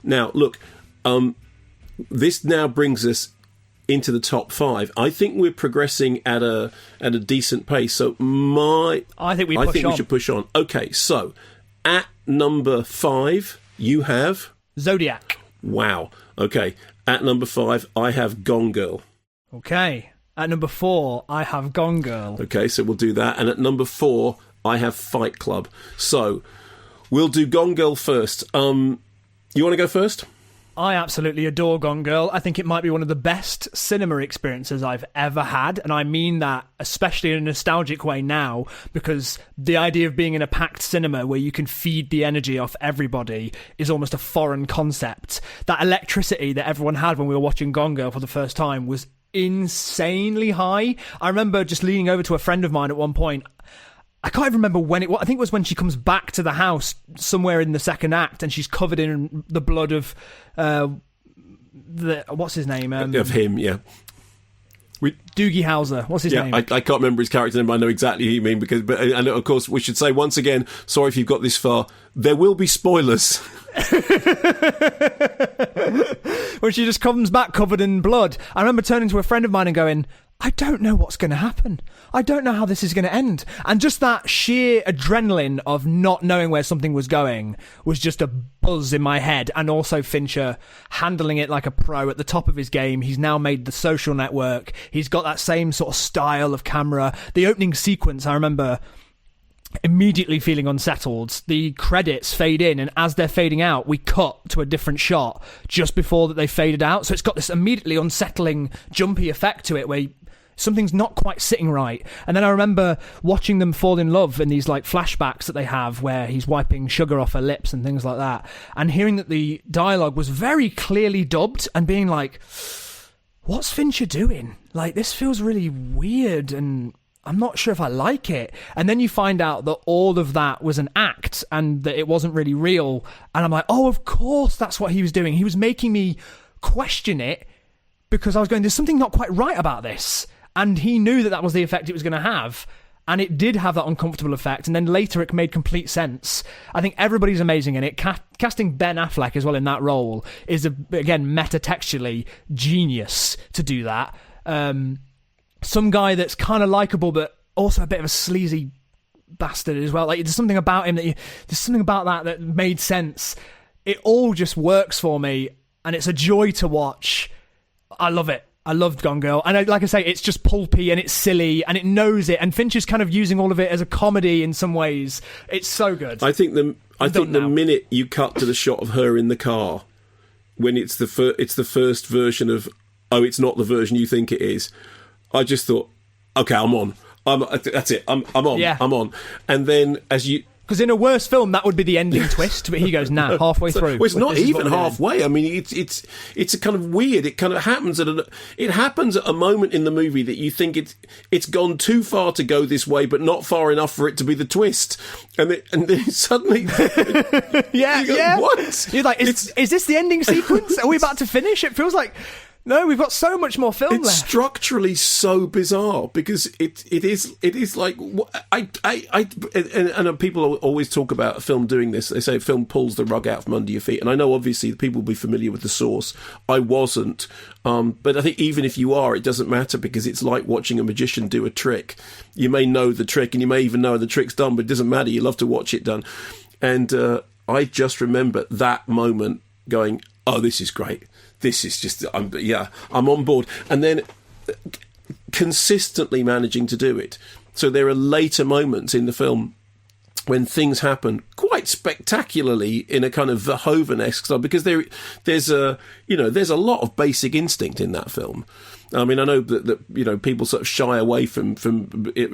Now, look, this now brings us into the top 5. I think we're progressing at a decent pace. So I think we should push on. Okay, so at number 5, you have Zodiac. Wow. Okay. At number 5, I have Gone Girl. Okay. At number 4, I have Gone Girl. Okay, so we'll do that. And at number 4, I have Fight Club. So we'll do Gone Girl first. You want to go first? I absolutely adore Gone Girl. I think it might be one of the best cinema experiences I've ever had, and I mean that especially in a nostalgic way now, because the idea of being in a packed cinema where you can feed the energy off everybody is almost a foreign concept. That electricity that everyone had when we were watching Gone Girl for the first time was insanely high. I remember just leaning over to a friend of mine at one point. I can't even remember when it was. I think it was when she comes back to the house somewhere in the second act, and she's covered in the blood of what's his name? Of him, yeah. Doogie Howser. What's his name? I can't remember his character name, but I know exactly who you mean. And of course, we should say once again, sorry if you've got this far, there will be spoilers. When she just comes back covered in blood. I remember turning to a friend of mine and going, I don't know what's going to happen. I don't know how this is going to end. And just that sheer adrenaline of not knowing where something was going was just a buzz in my head. And also Fincher handling it like a pro at the top of his game. He's now made The Social Network. He's got that same sort of style of camera. The opening sequence, I remember immediately feeling unsettled. The credits fade in, and as they're fading out, we cut to a different shot just before that they faded out. So it's got this immediately unsettling, jumpy effect to it where something's not quite sitting right. And then I remember watching them fall in love in these like flashbacks that they have where he's wiping sugar off her lips and things like that, and hearing that the dialogue was very clearly dubbed and being like, what's Fincher doing? Like, this feels really weird and I'm not sure if I like it. And then you find out that all of that was an act and that it wasn't really real. And I'm like, oh, of course that's what he was doing. He was making me question it because I was going, there's something not quite right about this. And he knew that that was the effect it was going to have. And it did have that uncomfortable effect. And then later it made complete sense. I think everybody's amazing in it. Casting Ben Affleck as well in that role is, again, metatextually genius to do that. Some guy that's kind of likable, but also a bit of a sleazy bastard as well. Like, there's something about him there's something about that made sense. It all just works for me, and it's a joy to watch. I love it. I loved Gone Girl, and like I say, it's just pulpy and it's silly and it knows it. And Fincher's kind of using all of it as a comedy in some ways. It's so good. I think the minute you cut to the shot of her in the car, when it's the first version of, oh, it's not the version you think it is. I just thought, okay, I'm on. That's it. I'm on. Yeah. I'm on. And then as you... Because in a worse film, that would be the ending twist, but he goes, nah, halfway through. Well, it's not even halfway. I mean, it's a kind of weird. It kind of happens at a moment in the movie that you think it's gone too far to go this way, but not far enough for it to be the twist. And then suddenly, yeah. What? You're like, is this the ending sequence? Are we about to finish? It feels like, no, we've got so much more film left. It's structurally so bizarre because it is like and people always talk about a film doing this. They say a film pulls the rug out from under your feet, and I know obviously people will be familiar with The Source. I wasn't, but I think even if you are, it doesn't matter because it's like watching a magician do a trick. You may know the trick, and you may even know the trick's done, but it doesn't matter. You love to watch it done, and I just remember that moment going, "Oh, this is great." This is just, I'm on board. And then consistently managing to do it. So there are later moments in the film when things happen quite spectacularly in a kind of Verhoeven-esque style, because there's a lot of Basic Instinct in that film. I mean, I know that people sort of shy away from it,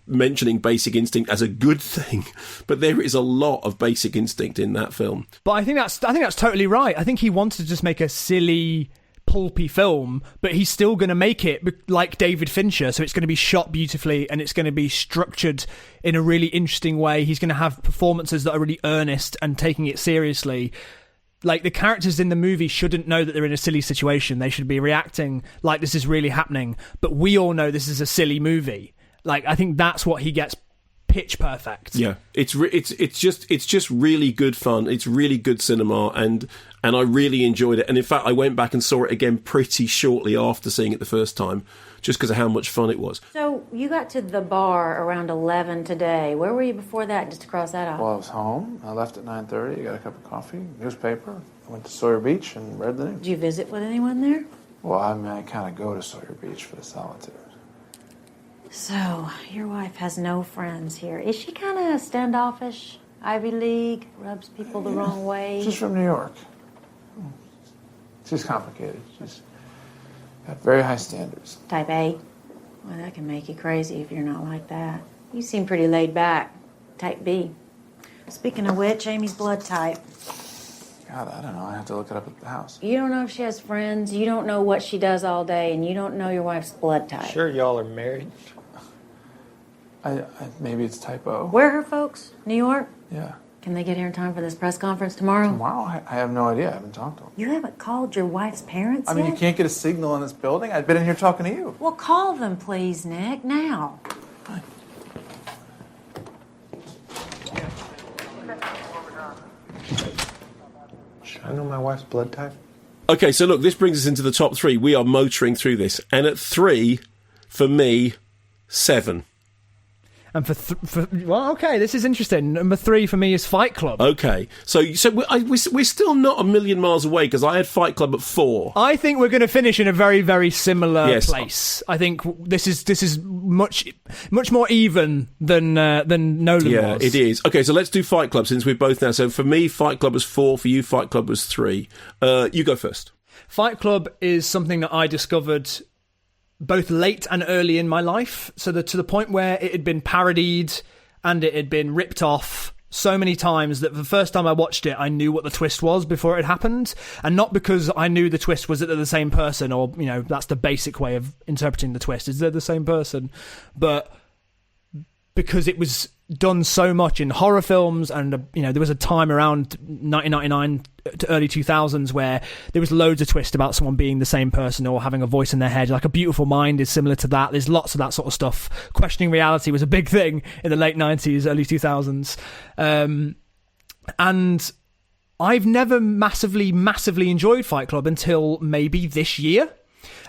mentioning Basic Instinct as a good thing, but there is a lot of Basic Instinct in that film. But I think that's totally right. I think he wanted to just make a silly, pulpy film, but he's still going to make it like David Fincher, so it's going to be shot beautifully and it's going to be structured in a really interesting way. He's going to have performances that are really earnest and taking it seriously. Like, the characters in the movie shouldn't know that they're in a silly situation. They should be reacting like this is really happening, but we all know this is a silly movie. Like, I think that's what he gets pitch perfect. Yeah, it's just really good fun. It's really good cinema, and I really enjoyed it. And in fact, I went back and saw it again pretty shortly after seeing it the first time, just because of how much fun it was. So you got to the bar around 11 today. Where were you before that, just to cross that off? Well, I was home. I left at 9:30. I got a cup of coffee, newspaper. I went to Sawyer Beach and read the news. Did you visit with anyone there? Well, I mean, I kind of go to Sawyer Beach for the solitude. So, your wife has no friends here. Is she kind of standoffish? Ivy League? Rubs people the wrong way? She's from New York. She's complicated. She's got very high standards. Type A? Well, that can make you crazy if you're not like that. You seem pretty laid back. Type B. Speaking of which, Amy's blood type. God, I don't know. I have to look it up at the house. You don't know if she has friends, you don't know what she does all day, and you don't know your wife's blood type. Sure y'all are married? Maybe it's type O. Where are her folks? New York? Yeah. Can they get here in time for this press conference tomorrow? Tomorrow? I have no idea. I haven't talked to them. You haven't called your wife's parents I mean, yet? you can't get a signal in this building. I've been in here talking to you. Well, call them, please, Nick, now. Fine. Should I know my wife's blood type? Okay, so look, this brings us into the top 3. We are motoring through this, and at 3, for me, 7. And well, okay, this is interesting. Number 3 for me is Fight Club. Okay, so we're still not a million miles away, because I had Fight Club at 4. I think we're going to finish in a very, very similar place. I think this is much more even than Nolan was. Yeah, it is. Okay, so let's do Fight Club, since we're both now. So for me, Fight Club was 4. For you, Fight Club was 3. You go first. Fight Club is something that I discovered both late and early in my life, so that to the point where it had been parodied and it had been ripped off so many times that the first time I watched it, I knew what the twist was before it happened. And not because I knew the twist was that they're the same person, or, you know, that's the basic way of interpreting the twist, is they're the same person, but because it was done so much in horror films, and you know, there was a time around 1999 to early 2000s where there was loads of twist about someone being the same person or having a voice in their head. Like A Beautiful Mind is similar to that. There's lots of that sort of stuff. Questioning reality was a big thing in the late 90s, early 2000s. And I've never massively enjoyed Fight Club until maybe this year,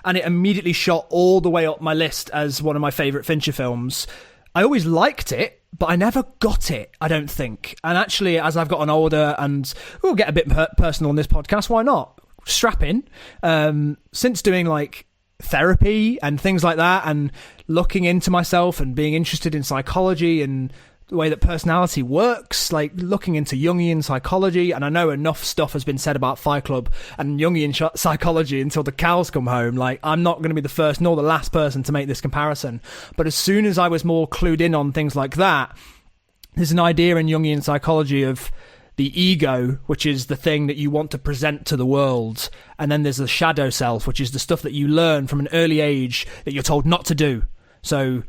and it immediately shot all the way up my list as one of my favourite Fincher films. I always liked it, but I never got it, I don't think. And actually, as I've gotten older, and we'll get a bit personal on this podcast, why not? Strap in. Since doing like therapy and things like that, and looking into myself and being interested in psychology and the way that personality works, like looking into Jungian psychology, and I know enough stuff has been said about Fight Club and Jungian psychology until the cows come home. Like, I'm not going to be the first nor the last person to make this comparison, but as soon as I was more clued in on things like that, there's an idea in Jungian psychology of the ego, which is the thing that you want to present to the world, and then there's the shadow self, which is the stuff that you learn from an early age that you're told not to do. So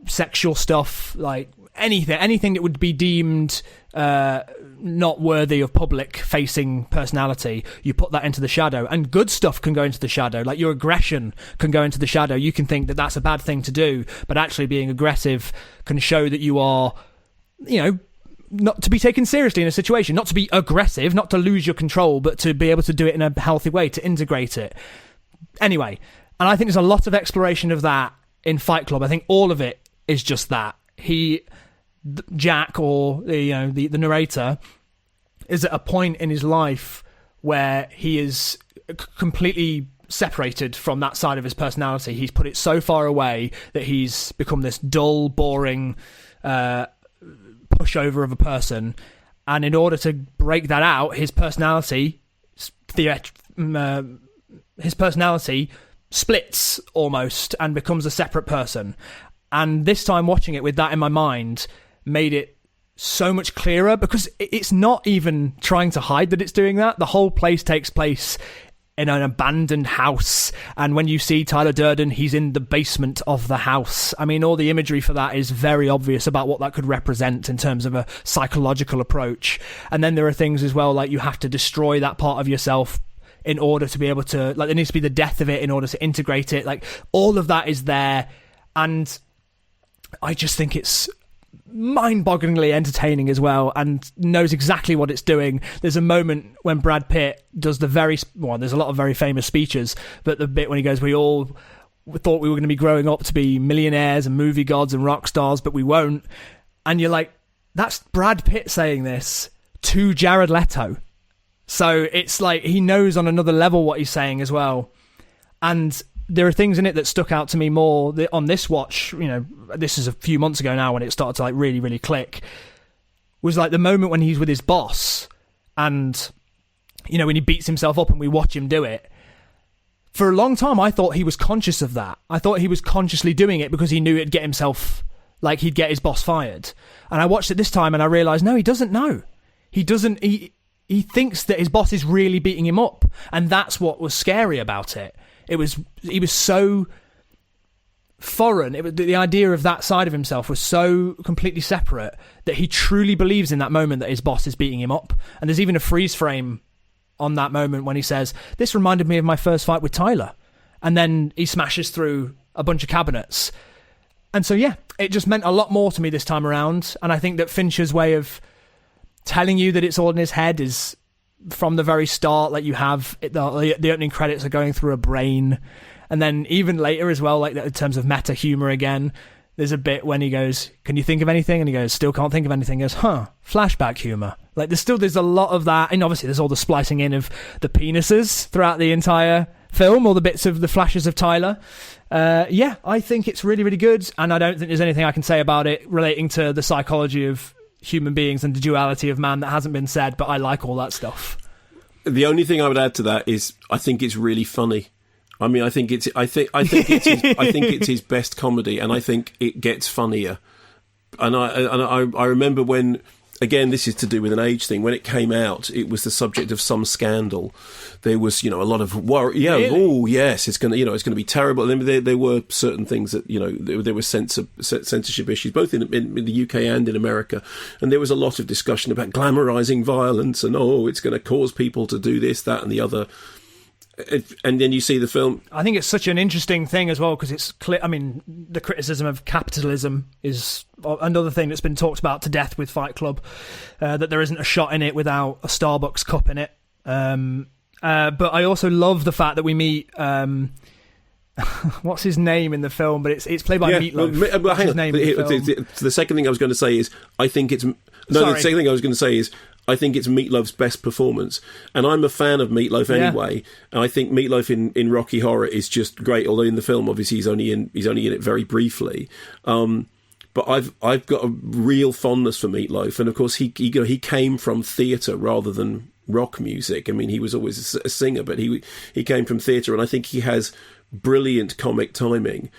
sexual stuff, like anything that would be deemed not worthy of public facing personality, you put that into the shadow. And good stuff can go into the shadow, like your aggression can go into the shadow. You can think that that's a bad thing to do, but actually being aggressive can show that you are, you know, not to be taken seriously in a situation, not to be aggressive, not to lose your control, but to be able to do it in a healthy way, to integrate it. Anyway, and I think there's a lot of exploration of that in Fight Club. I think all of it is just that. Jack, or the narrator, is at a point in his life where he is completely separated from that side of his personality. He's put it so far away that he's become this dull, boring pushover of a person. And in order to break that out, his personality splits almost and becomes a separate person. And this time watching it with that in my mind made it so much clearer, because it's not even trying to hide that it's doing that. The whole place takes place in an abandoned house, and when you see Tyler Durden, he's in the basement of the house. I mean, all the imagery for that is very obvious about what that could represent in terms of a psychological approach. And then there are things as well, like you have to destroy that part of yourself in order to be able to, like, there needs to be the death of it in order to integrate it. Like, all of that is there, and I just think it's mind-bogglingly entertaining as well, and knows exactly what it's doing. There's a moment when Brad Pitt does there's a lot of very famous speeches, but the bit when he goes, we all thought we were going to be growing up to be millionaires and movie gods and rock stars, but we won't. And you're like, that's Brad Pitt saying this to Jared Leto. So it's like he knows on another level what he's saying as well. And there are things in it that stuck out to me more on this watch. This is a few months ago now when it started to like really, really click. Was like the moment when he's with his boss, and when he beats himself up and we watch him do it. For a long time, I thought he was conscious of that. I thought he was consciously doing it because he knew it'd get himself, like he'd get his boss fired. And I watched it this time and I realised, no, he doesn't know. He doesn't. He thinks that his boss is really beating him up, and that's what was scary about it. He was so foreign. The idea of that side of himself was so completely separate that he truly believes in that moment that his boss is beating him up. And there's even a freeze frame on that moment when he says, this reminded me of my first fight with Tyler. And then he smashes through a bunch of cabinets. And so, yeah, it just meant a lot more to me this time around. And I think that Fincher's way of telling you that it's all in his head is from the very start. Like you have the opening credits are going through a brain. And then even later as well, like in terms of meta humor again, there's a bit when he goes, can you think of anything? And he goes, still can't think of anything. He goes, flashback humor. Like there's a lot of that. And obviously there's all the splicing in of the penises throughout the entire film, all the bits of the flashes of Tyler. Yeah, I think it's really, really good. And I don't think there's anything I can say about it relating to the psychology of human beings and the duality of man that hasn't been said, but I like all that stuff. The only thing I would add to that is I think it's really funny. I mean, I think it's his best comedy, and I think it gets funnier. And I remember when, again, this is to do with an age thing. When it came out, it was the subject of some scandal. There was, a lot of worry. Yeah, really? Oh yes, it's going to be terrible. And then there were certain things that, there were censorship issues, both in the UK and in America. And there was a lot of discussion about glamorizing violence and it's going to cause people to do this, that, and the other. And then you see the film. I think it's such an interesting thing as well because it's clear. I mean, the criticism of capitalism is another thing that's been talked about to death with Fight Club. That there isn't a shot in it without a Starbucks cup in it. But I also love the fact that we meet. What's his name in the film? But it's played by Meatloaf. Well, hang on. The second thing I was going to say is I think it's the second thing I was going to say is. I think it's Meatloaf's best performance, and I'm a fan of Meatloaf anyway. Yeah. And I think Meatloaf in Rocky Horror is just great. Although in the film, obviously, he's only in it very briefly. But I've got a real fondness for Meatloaf, and of course, he came from theatre rather than rock music. I mean, he was always a singer, but he came from theatre, and I think he has brilliant comic timing.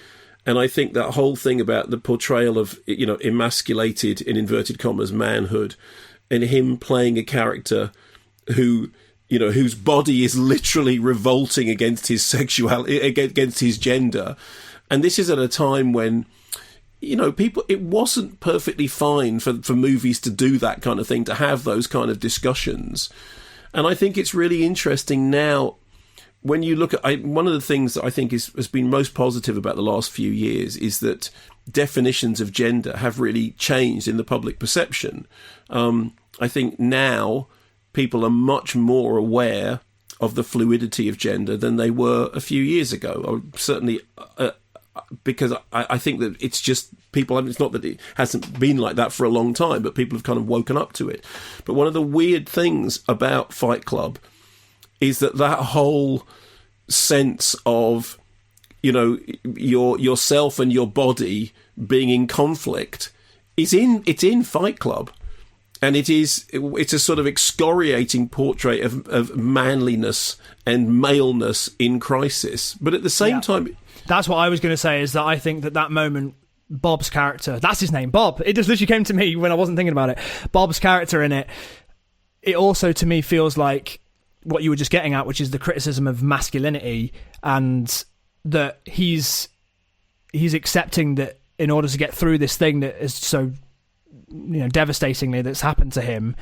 And I think that whole thing about the portrayal of emasculated in inverted commas manhood. And him playing a character who, whose body is literally revolting against his sexuality, against his gender. And this is at a time when, it wasn't perfectly fine for movies to do that kind of thing, to have those kind of discussions. And I think it's really interesting now when you look at, one of the things that I think has been most positive about the last few years is that definitions of gender have really changed in the public perception. I think now people are much more aware of the fluidity of gender than they were a few years ago. Or certainly, because I think that it's just people. It's not that it hasn't been like that for a long time, but people have kind of woken up to it. But one of the weird things about Fight Club is that whole sense of yourself and your body being in conflict it's in Fight Club. And it's a sort of excoriating portrait of manliness and maleness in crisis. But at the same time... That's what I was going to say, is that I think that moment, Bob's character... That's his name, Bob. It just literally came to me when I wasn't thinking about it. Bob's character in it, it also to me feels like what you were just getting at, which is the criticism of masculinity, and that he's accepting that in order to get through this thing that is so... devastatingly that's happened to him,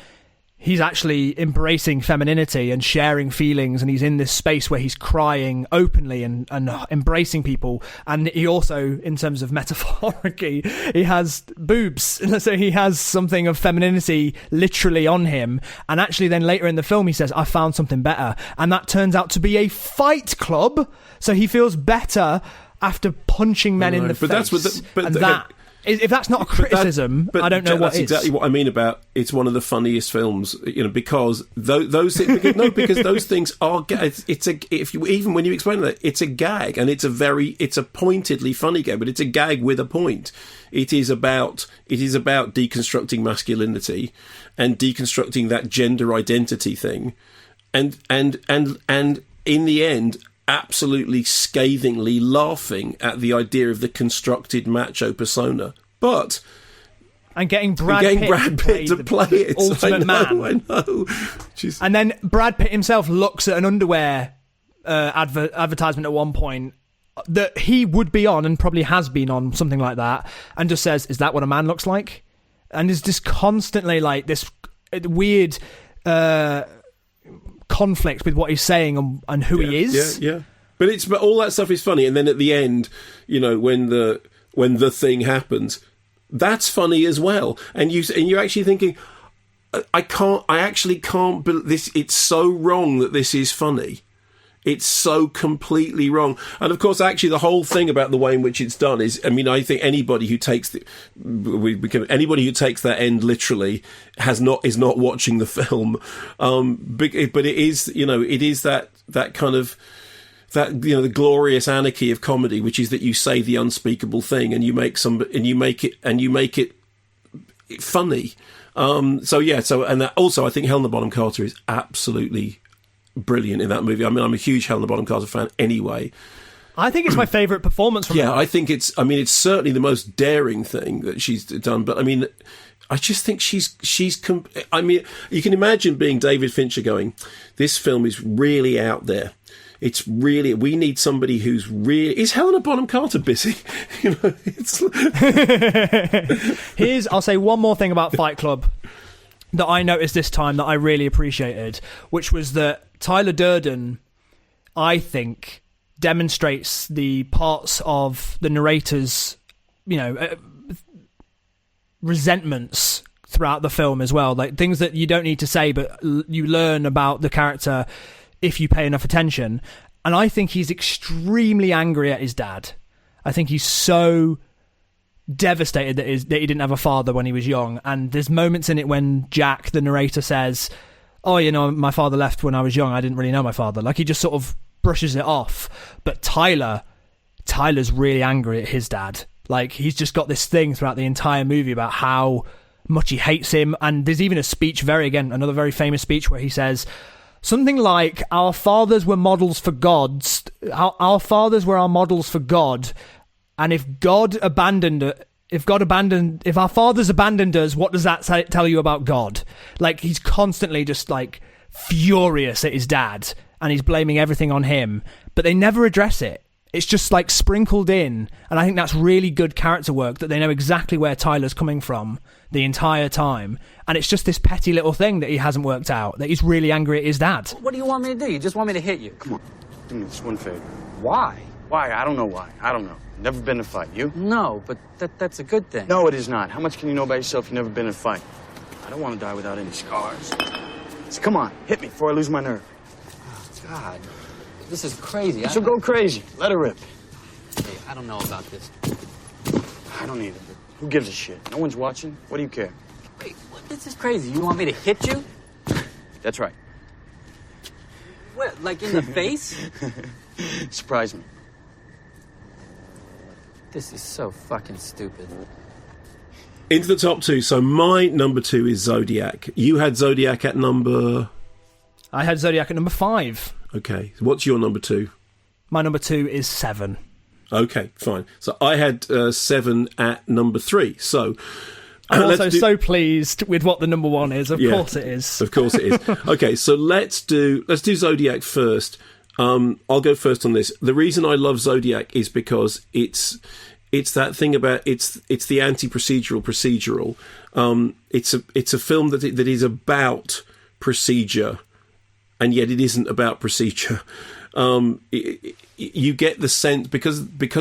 he's actually embracing femininity and sharing feelings, and he's in this space where he's crying openly and embracing people. And he also, in terms of metaphorically, he has boobs, so he has something of femininity literally on him. And actually then later in the film he says, I found something better, and that turns out to be a fight club. So he feels better after punching men in the face. If that's not a criticism, I don't know what is. That's exactly what I mean about it's one of the funniest films, because those things are. Even when you explain that, it's a gag, and it's a pointedly funny gag, but it's a gag with a point. It is about deconstructing masculinity and deconstructing that gender identity thing, and in the end, absolutely scathingly laughing at the idea of the constructed macho persona, and getting Brad Pitt to play it. Ultimate man. I know. Jeez. And then Brad Pitt himself looks at an underwear advertisement at one point that he would be on, and probably has been on, something like that, and just says, "Is that what a man looks like?" And is just constantly like this weird conflict with what he's saying and who he is. Yeah. But all that stuff is funny, and then at the end, when the thing happens, that's funny as well. And you're actually thinking, I actually can't believe this. It's so wrong that this is funny. It's so completely wrong. And of course, actually, the whole thing about the way in which it's done is, I think anybody who takes that end literally is not watching the film. But it is, it is that kind of, that, the glorious anarchy of comedy, which is that you say the unspeakable thing and you make it funny. And that also, I think Helena Bonham Carter is absolutely brilliant in that movie. I'm a huge Helena Bonham Carter fan anyway. I think it's my favourite performance from her. I think it's certainly the most daring thing that she's done, but I just think you can imagine being David Fincher going, this film is really out there. It's really, we need somebody who's really... Is Helena Bonham Carter busy? I'll say one more thing about Fight Club that I noticed this time that I really appreciated, which was that Tyler Durden, I think, demonstrates the parts of the narrator's, resentments throughout the film as well, like things that you don't need to say, but you learn about the character if you pay enough attention. And I think he's extremely angry at his dad. I think he's so devastated that he didn't have a father when he was young. And there's moments in it when Jack, the narrator, says, "Oh, my father left when I was young. I didn't really know my father." Like, he just sort of brushes it off. But Tyler's really angry at his dad. Like, he's just got this thing throughout the entire movie about how much he hates him. And there's even a speech, another very famous speech, where he says something like, our fathers were models for gods. Our fathers were our models for God. And if our fathers abandoned us, what does that tell you about God? Like, he's constantly just like furious at his dad, and he's blaming everything on him, but they never address it. It's just like sprinkled in, and I think that's really good character work, that they know exactly where Tyler's coming from the entire time, and it's just this petty little thing that he hasn't worked out, that he's really angry at his dad. What do you want me to do? You just want me to hit you? Come on, do me this one favor. Why? Why? I don't know why. I don't know. Never been in a fight. You? No, but that's a good thing. No, it is not. How much can you know about yourself? You've never been in a fight. I don't want to die without any scars. So come on, hit me before I lose my nerve. Oh, God. This is crazy. So go crazy. Let her rip. Hey, I don't know about this. I don't either, but who gives a shit? No one's watching. What do you care? Wait, this is crazy. You want me to hit you? That's right. What, like in the face? Surprise me. This is so fucking stupid. Into the top two. So my number 2 is Zodiac. You had Zodiac at number... I had Zodiac at number 5. Okay. What's your number 2? My number 2 is 7. Okay, fine. So I had 7 at number 3. So I'm also so pleased with what the number 1 is. Of course it is. Of course it is. Okay, so let's do Zodiac first. I'll go first on this. The reason I love Zodiac is because it's that thing about it's the anti-procedural. It's a film that is about procedure, and yet it isn't about procedure. You get the sense, because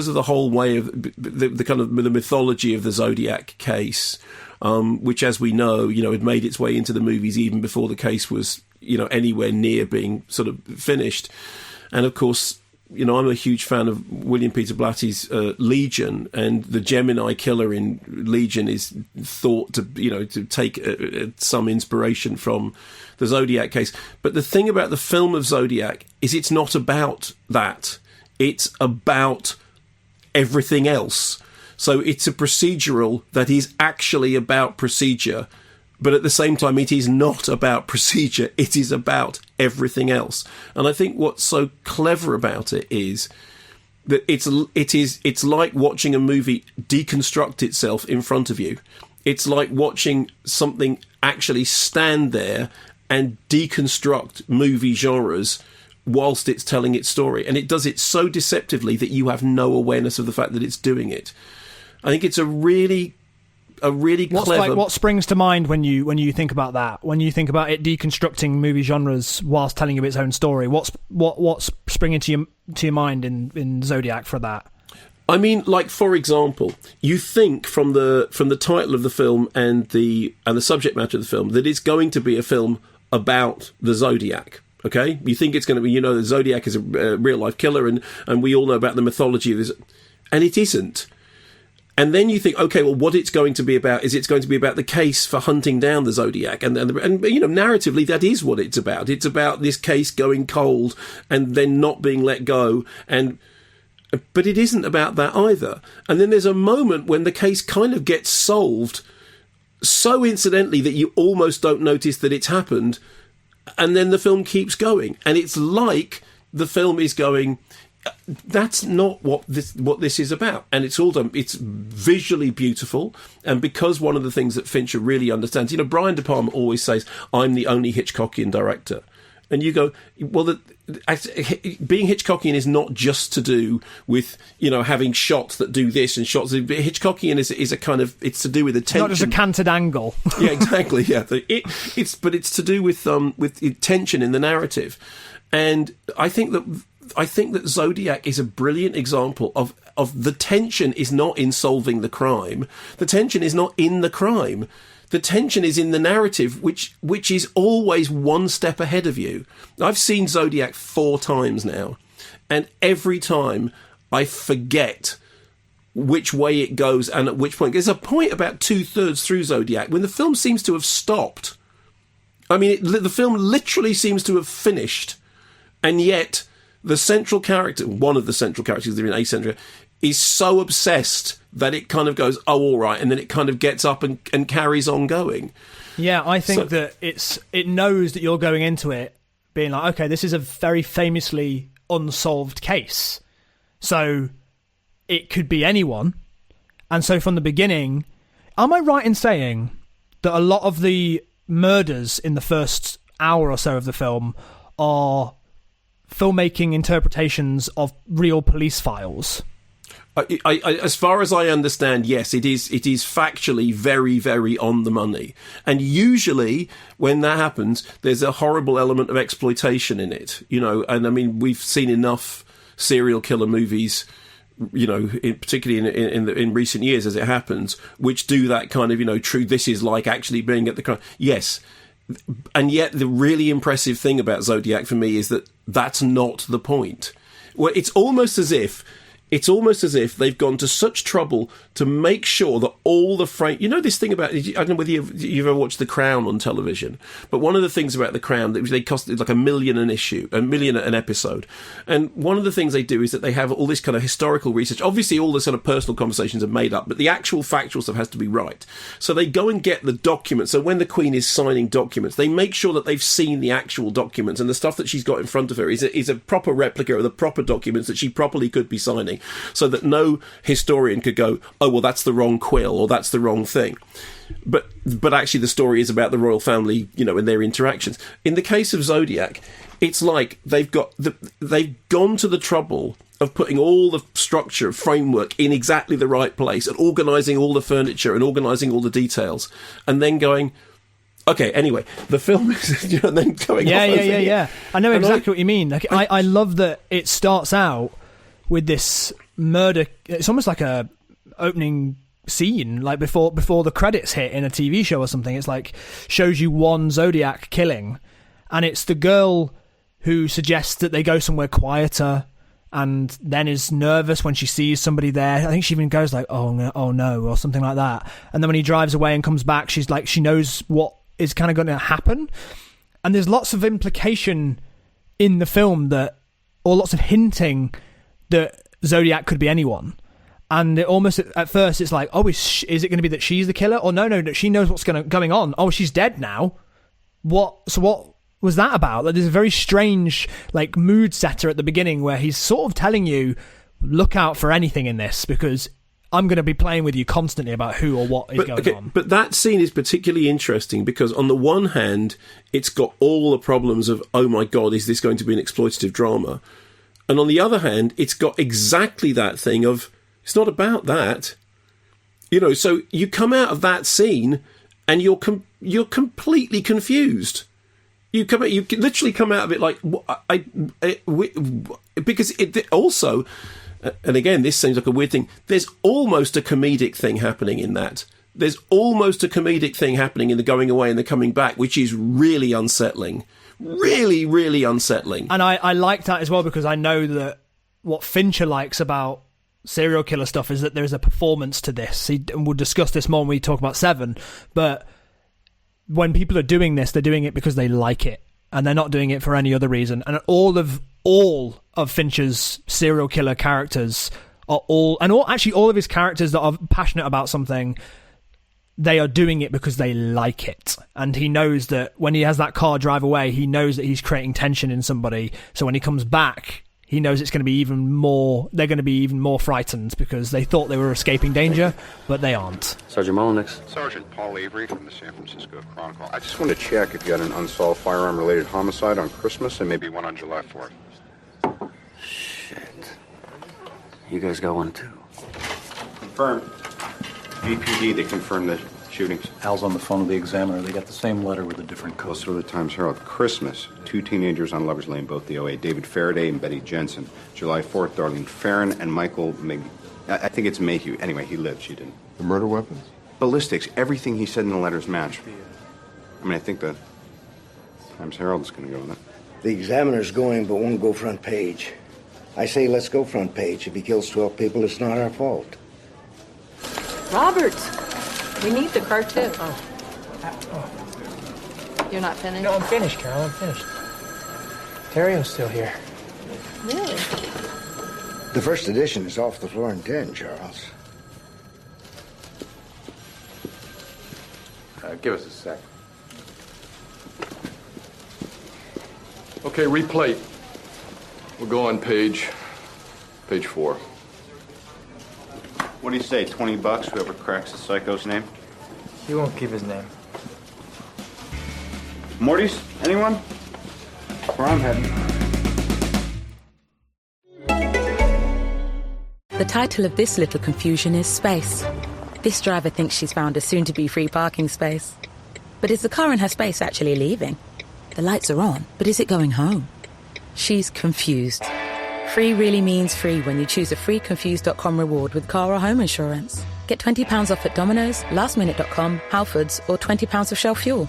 of the whole way of the kind of the mythology of the Zodiac case, which, as we know, had made its way into the movies even before the case was, anywhere near being sort of finished. And of course, I'm a huge fan of William Peter Blatty's Legion, and the Gemini killer in Legion is thought to take some inspiration from the Zodiac case. But the thing about the film of Zodiac is it's not about that. It's about everything else. So it's a procedural that is actually about procedure, but at the same time, it is not about procedure. It is about everything else. And I think what's so clever about it is that it's like watching a movie deconstruct itself in front of you. It's like watching something actually stand there and deconstruct movie genres whilst it's telling its story. And it does it so deceptively that you have no awareness of the fact that it's doing it. I think it's a really clever... What springs to mind when you think about that? When you think about it deconstructing movie genres whilst telling you its own story, what's springing to your mind in Zodiac for that? I mean, like, for example, you think from the title of the film and the subject matter of the film that it's going to be a film about the Zodiac. Okay, you think it's going to be, the Zodiac is a real life killer, and we all know about the mythology of this, and it isn't. And then you think, okay, well, what it's going to be about is it's going to be about the case for hunting down the Zodiac, and narratively that is what it's about. It's about this case going cold and then not being let go, but it isn't about that either. And then there's a moment when the case kind of gets solved so incidentally that you almost don't notice that it's happened, and then the film keeps going, and it's like the film is going, that's not what this is about. And it's all done, it's visually beautiful, and because one of the things that Fincher really understands, Brian De Palma always says, I'm the only Hitchcockian director, and you go, well, being Hitchcockian is not just to do with having shots that do this and shots. Hitchcockian is a kind of, it's to do with attention, not just a canted angle. Yeah, exactly. Yeah, it's to do with tension in the narrative, and I think that Zodiac is a brilliant example of the tension is not in solving the crime. The tension is not in the crime. The tension is in the narrative, which is always one step ahead of you. I've seen Zodiac 4 times now, and every time I forget which way it goes and at which point. There's a point about 2/3 through Zodiac when the film seems to have stopped. I mean, the film literally seems to have finished, and yet the central character, one of the central characters, they're in a central, is so obsessed that it kind of goes, oh, all right, and then it kind of gets up and carries on going. Yeah, I think that it knows that you're going into it being like, okay, this is a very famously unsolved case, so it could be anyone. And so from the beginning, am I right in saying that a lot of the murders in the first hour or so of the film are filmmaking interpretations of real police files? I, as far as I understand, yes, it is factually very, very on the money. And usually when that happens, there's a horrible element of exploitation in it, and I mean, we've seen enough serial killer movies, particularly in recent years as it happens, which do that kind of, true, this is like actually being at the crime. Yes. And yet the really impressive thing about Zodiac for me is that that's not the point. Well, it's almost as if they've gone to such trouble to make sure that all the frame... this thing about... I don't know whether you've ever watched The Crown on television, but one of the things about The Crown, they cost like $1 million an episode. And one of the things they do is that they have all this kind of historical research. Obviously, all the sort of personal conversations are made up, but the actual factual stuff has to be right. So they go and get the documents. So when the Queen is signing documents, they make sure that they've seen the actual documents, and the stuff that she's got in front of her is a proper replica of the proper documents that she properly could be signing, so that no historian could go, oh, well, that's the wrong quill or that's the wrong thing. But actually the story is about the royal family, and their interactions. In the case of Zodiac, it's like they've gone to the trouble of putting all the structure, framework in exactly the right place and organising all the furniture and organising all the details, and then going, Okay, anyway, the film is, and then going off over here. Yeah. I know exactly what you mean. Like, I love that it starts out with this murder. It's almost like a opening scene, like before the credits hit in a TV show or something. It's like shows you one Zodiac killing, and it's the girl who suggests that they go somewhere quieter, and then is nervous when she sees somebody there. I think she even goes like, oh no, or something like that. And then when he drives away and comes back, she's like, she knows what is kind of going to happen. And there's lots of implication in the film or lots of hinting that Zodiac could be anyone. And it almost, at first, it's like, oh, is it going to be that she's the killer? Or no, she knows what's going on. Oh, she's dead now. What was that about? There's a very strange, like, mood setter at the beginning where he's sort of telling you, look out for anything in this, because I'm going to be playing with you constantly about who or what is going on. But that scene is particularly interesting because on the one hand, it's got all the problems of, oh my God, is this going to be an exploitative drama? And on the other hand, it's got exactly that thing of, it's not about that. So you come out of that scene and you're completely confused. You literally come out of it like, because it also... And again, this seems like a weird thing. There's almost a comedic thing happening in that. There's almost a comedic thing happening in the going away and the coming back, which is really unsettling. Really, really unsettling. And I like that as well, because I know that what Fincher likes about serial killer stuff is that there's a performance to this. And we'll discuss this more when we talk about Seven. But when people are doing this, they're doing it because they like it. And they're not doing it for any other reason. And all of Fincher's serial killer characters are all of his characters that are passionate about something, they are doing it because they like it. And he knows that when he has that car drive away, he knows that he's creating tension in somebody. So when he comes back, he knows it's going to be they're going to be even more frightened because they thought they were escaping danger, but they aren't. Sergeant Mullenix. Sergeant Paul Avery from the San Francisco Chronicle. I just want to check if you had an unsolved firearm-related homicide on Christmas and maybe one on July 4th. Shit. You guys got one too? Confirmed. VPD, they confirmed the shootings. Al's on the phone with the Examiner. They got the same letter with a different code. Also, the Times Herald. Christmas. 2 teenagers on Lover's Lane, both the OA. David Faraday and Betty Jensen. July 4th, Darlene Farron and Michael I think it's Mayhew. Anyway, he lived. She didn't. The murder weapons? Ballistics. Everything he said in the letters match. I mean, I think the Times Herald is going to go with it. The Examiner's going, but won't go front page. I say let's go front page. If he kills 12 people, it's not our fault. Robert, we need the car too. You're not finished? No, I'm finished, Carol. I'm finished. Terrio's still here. Really? The first edition is off the floor in 10, Charles. Give us a sec. Okay, replate. We'll go on page 4. What do you say, $20, whoever cracks the psycho's name? He won't give his name. Morty's? Anyone? Where I'm heading. The title of this little confusion is Space. This driver thinks she's found a soon-to-be free parking space. But is the car in her space actually leaving? The lights are on, but is it going home? She's confused. Free really means free when you choose a free Confused.com reward with car or home insurance. Get £20 off at Domino's, lastminute.com, Halfords, or £20 of Shell fuel.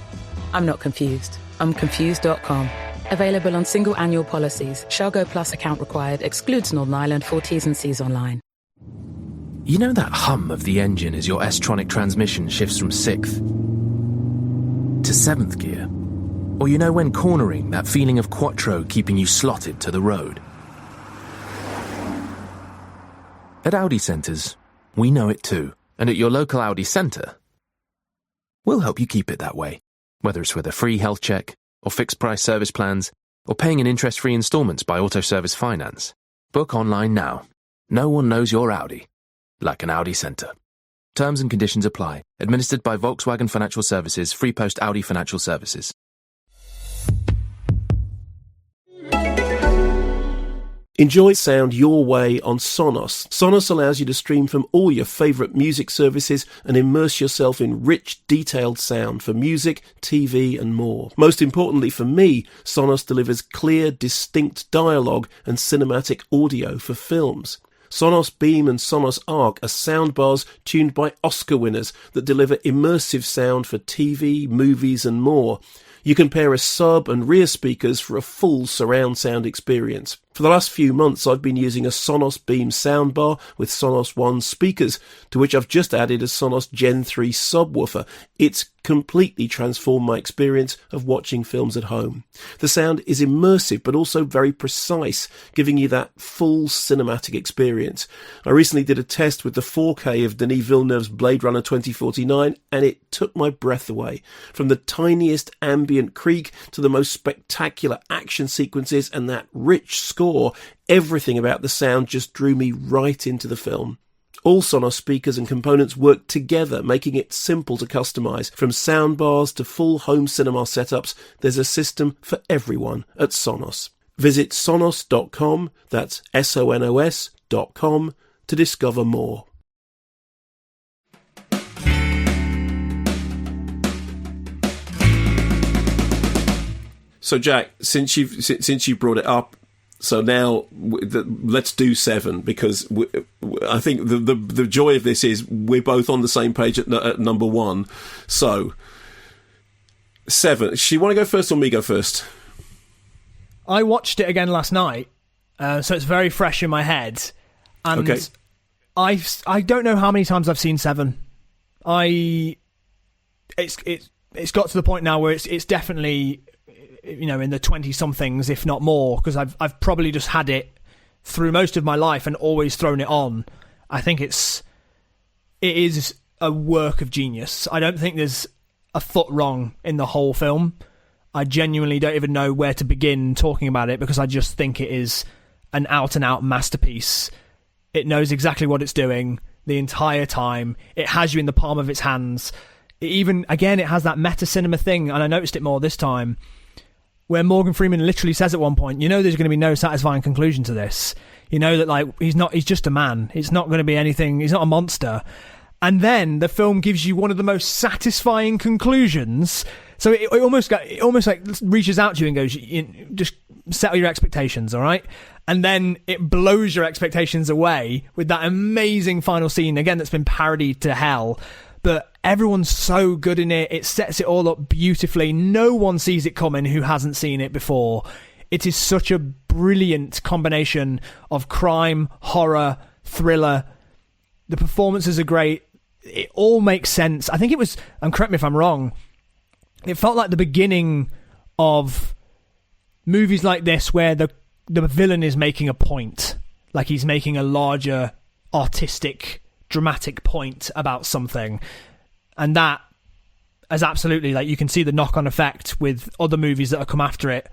I'm not confused. I'm Confused.com. Available on single annual policies. Shell Go Plus account required. Excludes Northern Ireland for T's and C's online. You know that hum of the engine as your S-tronic transmission shifts from 6th to 7th gear? Or you know when cornering, that feeling of quattro keeping you slotted to the road? At Audi Centres, we know it too. And at your local Audi Centre, we'll help you keep it that way. Whether it's with a free health check, or fixed price service plans, or paying in interest-free instalments by Auto Service Finance. Book online now. No one knows your Audi like an Audi Centre. Terms and conditions apply. Administered by Volkswagen Financial Services, Free Post Audi Financial Services. Enjoy sound your way on Sonos. Sonos allows you to stream from all your favourite music services and immerse yourself in rich, detailed sound for music, TV and more. Most importantly for me, Sonos delivers clear, distinct dialogue and cinematic audio for films. Sonos Beam and Sonos Arc are soundbars tuned by Oscar winners that deliver immersive sound for TV, movies and more. You can pair a sub and rear speakers for a full surround sound experience. For the last few months, I've been using a Sonos Beam soundbar with Sonos One speakers, to which I've just added a Sonos Gen 3 subwoofer. It's completely transformed my experience of watching films at home. The sound is immersive, but also very precise, giving you that full cinematic experience. I recently did a test with the 4K of Denis Villeneuve's Blade Runner 2049, and it took my breath away. From the tiniest ambient creak to the most spectacular action sequences and that rich score, everything about the sound just drew me right into the film. All Sonos speakers and components work together, making it simple to customize. From soundbars to full home cinema setups, there's a system for everyone at Sonos. Visit sonos.com, that's sonos.com, to discover more. So Jack, since you brought it up, so now let's do 7, because I think the joy of this is we're both on the same page at number 1. So 7. Do you want to go first or me go first? I watched it again last night, so it's very fresh in my head. And okay. I don't know how many times I've seen 7. It's got to the point now where it's definitely, you know, in the 20-somethings, if not more, because I've probably just had it through most of my life and always thrown it on. I think it is a work of genius. I don't think there's a foot wrong in the whole film. I genuinely don't even know where to begin talking about it, because I just think it is an out-and-out masterpiece. It knows exactly what it's doing the entire time. It has you in the palm of its hands. It has that meta-cinema thing, and I noticed it more this time, where Morgan Freeman literally says at one point, you know, there's going to be no satisfying conclusion to this. You know that, like, he's just a man. It's not going to be anything. He's not a monster. And then the film gives you one of the most satisfying conclusions. So it almost like reaches out to you and goes, just settle your expectations, all right? And then it blows your expectations away with that amazing final scene, again, that's been parodied to hell. But everyone's so good in it. It sets it all up beautifully. No one sees it coming who hasn't seen it before. It is such a brilliant combination of crime, horror, thriller. The performances are great. It all makes sense. I think it was, and correct me if I'm wrong, it felt like the beginning of movies like this where the villain is making a point. Like he's making a larger artistic, dramatic point about something. And that is absolutely, like, you can see the knock-on effect with other movies that have come after it,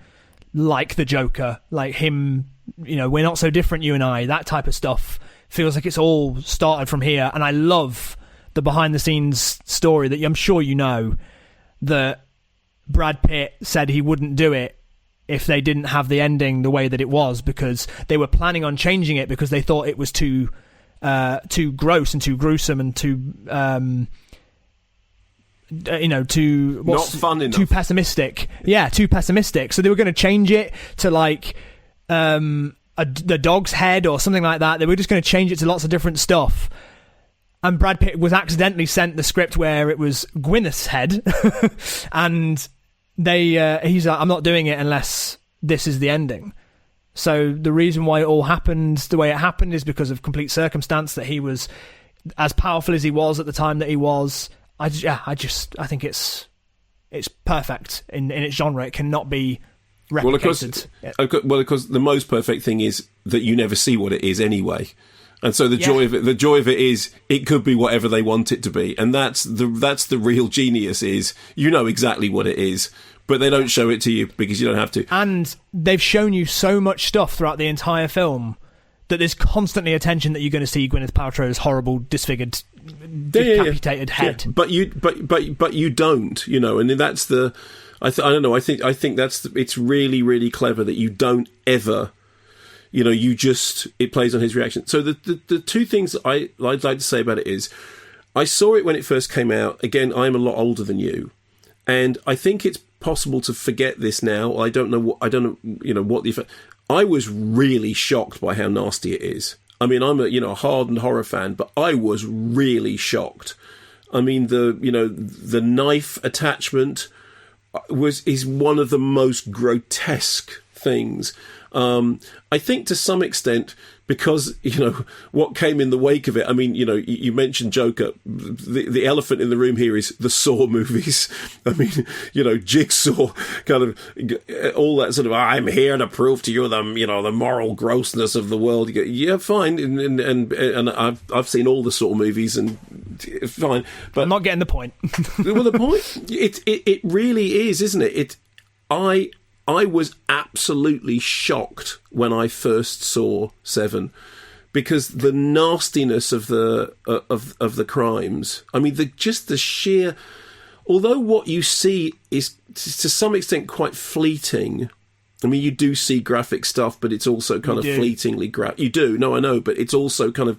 like The Joker, like him, you know, We're Not So Different, You and I, that type of stuff. Feels like it's all started from here. And I love the behind-the-scenes story that I'm sure you know, that Brad Pitt said he wouldn't do it if they didn't have the ending the way that it was, because they were planning on changing it because they thought it was too gross and too gruesome and too not fun enough, too pessimistic. Yeah, too pessimistic. So they were going to change it to like the dog's head or something like that. They were just going to change it to lots of different stuff. And Brad Pitt was accidentally sent the script where it was Gwyneth's head, and he's like, I'm not doing it unless this is the ending. So the reason why it all happened the way it happened is because of complete circumstance, that he was as powerful as he was at the time that he was. I think it's perfect in its genre. It cannot be replicated. Well, because the most perfect thing is that you never see what it is anyway. And so the joy of it is it could be whatever they want it to be. And that's the real genius, is you know exactly what it is, but they don't show it to you because you don't have to. And they've shown you so much stuff throughout the entire film that there's constantly a tension that you're going to see Gwyneth Paltrow's horrible, disfigured, decapitated head. Yeah. But you don't, you know, and that's the. I don't know. I think that's it's really, really clever that you don't ever. it plays on his reaction. So the two things I'd like to say about it is, I saw it when it first came out. Again, I'm a lot older than you, and I think it's possible to forget this now. I don't know what the effect. I was really shocked by how nasty it is. I mean, I'm a hardened horror fan, but I was really shocked. I mean, the knife attachment is one of the most grotesque things. I think to some extent, because, what came in the wake of it, I mean, you mentioned Joker. The elephant in the room here is the Saw movies. I mean, Jigsaw, kind of all that sort of, I'm here to prove to you the moral grossness of the world. You go, yeah, fine. And I've seen all the Saw movies and fine. But I'm not getting the point. Well, the point, it really is, isn't it? I was absolutely shocked when I first saw Seven, because the nastiness of the crimes. I mean, the sheer. Although what you see is to some extent quite fleeting. I mean, you do see graphic stuff, but it's also kind of fleetingly graphic. You do, no, I know, but it's also kind of.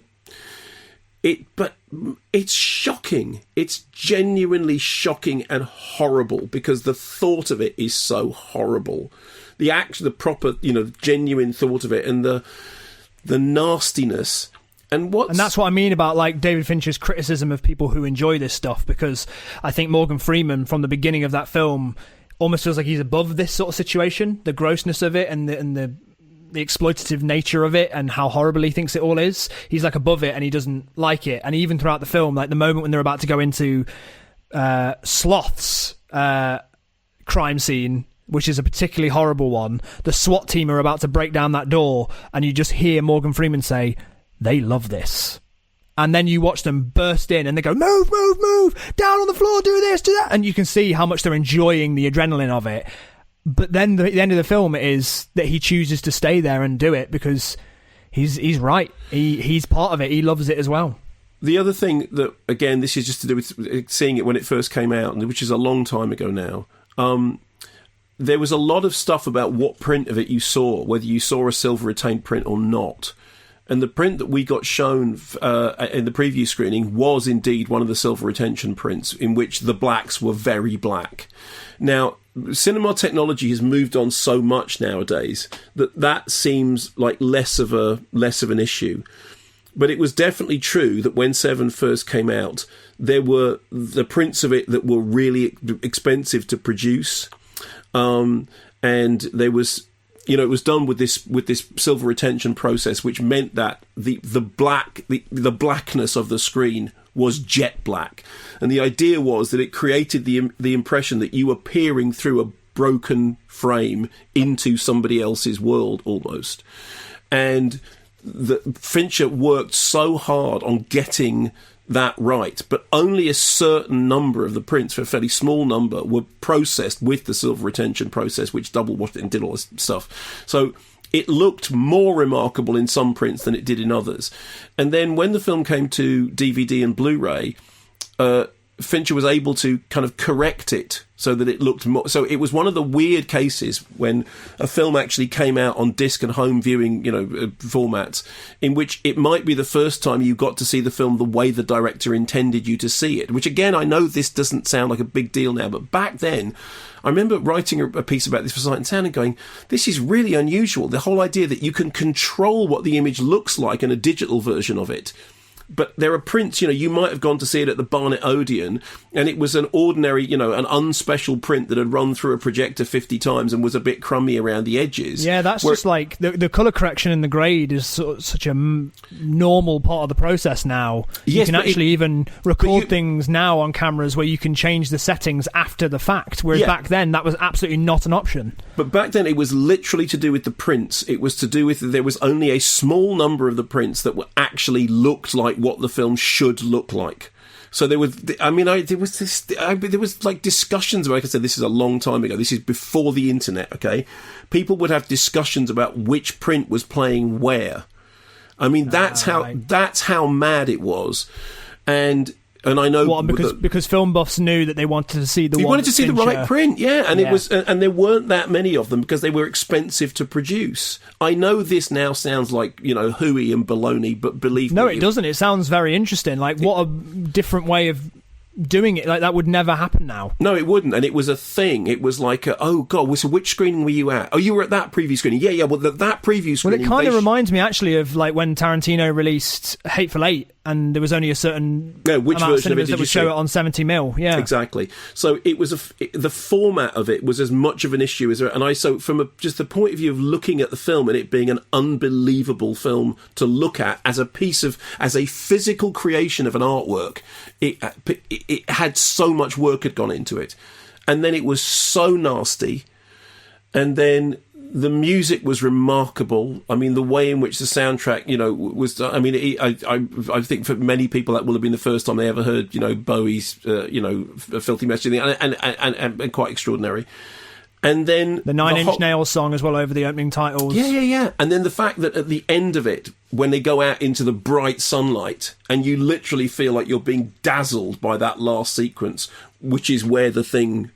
But it's shocking. It's genuinely shocking and horrible, because the thought of it is so horrible. The proper, genuine thought of it, and the nastiness, and that's what I mean about like David Fincher's criticism of people who enjoy this stuff, because I think Morgan Freeman from the beginning of that film almost feels like he's above this sort of situation, the grossness of it, and the exploitative nature of it, and how horrible he thinks it all is. He's like above it, and he doesn't like it. And even throughout the film, like the moment when they're about to go into Sloth's crime scene, which is a particularly horrible one, the SWAT team are about to break down that door, and you just hear Morgan Freeman say, "They love this." And then you watch them burst in and they go, "Move, move, move, down on the floor, do this, do that." And you can see how much they're enjoying the adrenaline of it. But then the end of the film is that he chooses to stay there and do it because he's right. He's part of it. He loves it as well. The other thing that, again, this is just to do with seeing it when it first came out, which is a long time ago now. There was a lot of stuff about what print of it you saw, whether you saw a silver retained print or not. And the print that we got shown in the preview screening was indeed one of the silver retention prints, in which the blacks were very black. Now, cinema technology has moved on so much nowadays that seems like less of an issue. But it was definitely true that when Seven first came out, there were the prints of it that were really expensive to produce, and there was, it was done with this silver retention process, which meant that the blackness of the screen was jet black, and the idea was that it created the impression that you were peering through a broken frame into somebody else's world almost. And Fincher worked so hard on getting that right, but only a certain number of the prints, a fairly small number, were processed with the silver retention process, which double washed it and did all this stuff. So it looked more remarkable in some prints than it did in others. And then when the film came to DVD and Blu-ray, Fincher was able to kind of correct it so that it looked more. So it was one of the weird cases when a film actually came out on disc and home viewing, formats, in which it might be the first time you got to see the film the way the director intended you to see it. Which, again, I know this doesn't sound like a big deal now, but back then, I remember writing a piece about this for Sight and Sound and going, this is really unusual. The whole idea that you can control what the image looks like in a digital version of it. But there are prints, you might have gone to see it at the Barnet Odeon, and it was an ordinary, an unspecial print that had run through a projector 50 times and was a bit crummy around the edges. Yeah, that's just like the colour correction and the grade is such a normal part of the process now. You can actually even record things now on cameras where you can change the settings after the fact, whereas back then that was absolutely not an option. But back then it was literally to do with the prints. It was to do with there was only a small number of the prints that were actually looked like what the film should look like. So there was, there was like discussions. Like I said, this is a long time ago. This is before the internet. Okay, people would have discussions about which print was playing where. I mean, that's how mad it was. And And I know because film buffs knew that they wanted to see the right print, and Yeah. it was, and there weren't that many of them because they were expensive to produce. I know this now sounds like hooey and baloney, but believe me, no, it doesn't. It sounds very interesting. Like, what a different way of doing it. Like, that would never happen now. No, it wouldn't. And it was a thing. It was like, oh god, so which screening were you at? Oh, you were at that preview screening. Yeah. Well, that preview screening. Well, it kind of reminds me actually of like when Tarantino released Hateful Eight, and there was only a certain which amount version of cinemas that would show it on 70mm. Yeah, exactly. So it was the format of it was as much of an issue as, and so from just the point of view of looking at the film and it being an unbelievable film to look at as a physical creation of an artwork, it had so much work had gone into it, and then it was so nasty, and then the music was remarkable. I mean, the way in which the soundtrack, was. I mean, I think for many people that will have been the first time they ever heard, Bowie's, Filthy Message, and quite extraordinary. And then the Nine Inch Nails song as well over the opening titles. Yeah. And then the fact that at the end of it, when they go out into the bright sunlight, and you literally feel like you're being dazzled by that last sequence, which is where the thing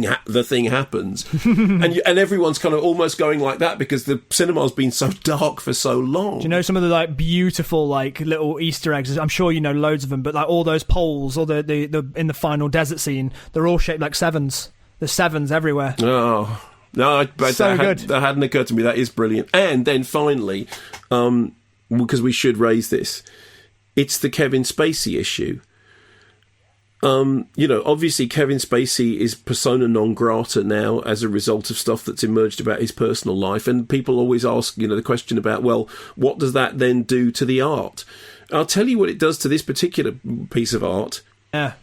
happens, and everyone's kind of almost going like that because the cinema's been so dark for so long. Do you know some of the like beautiful like little Easter eggs? I'm sure you know loads of them, but like all those poles, or the in the final desert scene, they're all shaped like sevens. There's sevens everywhere. Oh no, good. That hadn't occurred to me. That is brilliant. And then finally, because we should raise this, it's the Kevin Spacey issue. Obviously Kevin Spacey is persona non grata now as a result of stuff that's emerged about his personal life, and people always ask, the question about, well, what does that then do to the art? I'll tell you what it does to this particular piece of art. Yeah.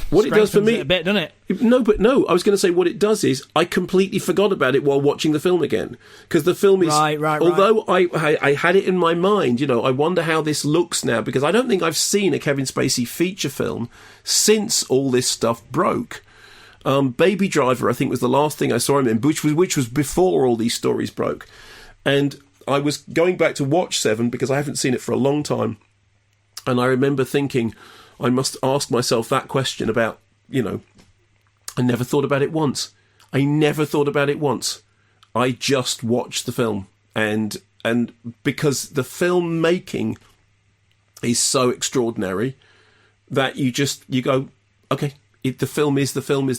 What it does for me, a bit, doesn't it? No. I was going to say what it does is I completely forgot about it while watching the film again, because the film is. Right. Although I had it in my mind, I wonder how this looks now, because I don't think I've seen a Kevin Spacey feature film since all this stuff broke. Baby Driver, I think, was the last thing I saw him in, which was before all these stories broke, and I was going back to watch Seven because I haven't seen it for a long time, and I remember thinking, I must ask myself that question about, I never thought about it once. I just watched the film. And because the filmmaking is so extraordinary that you go, okay, the film is the film.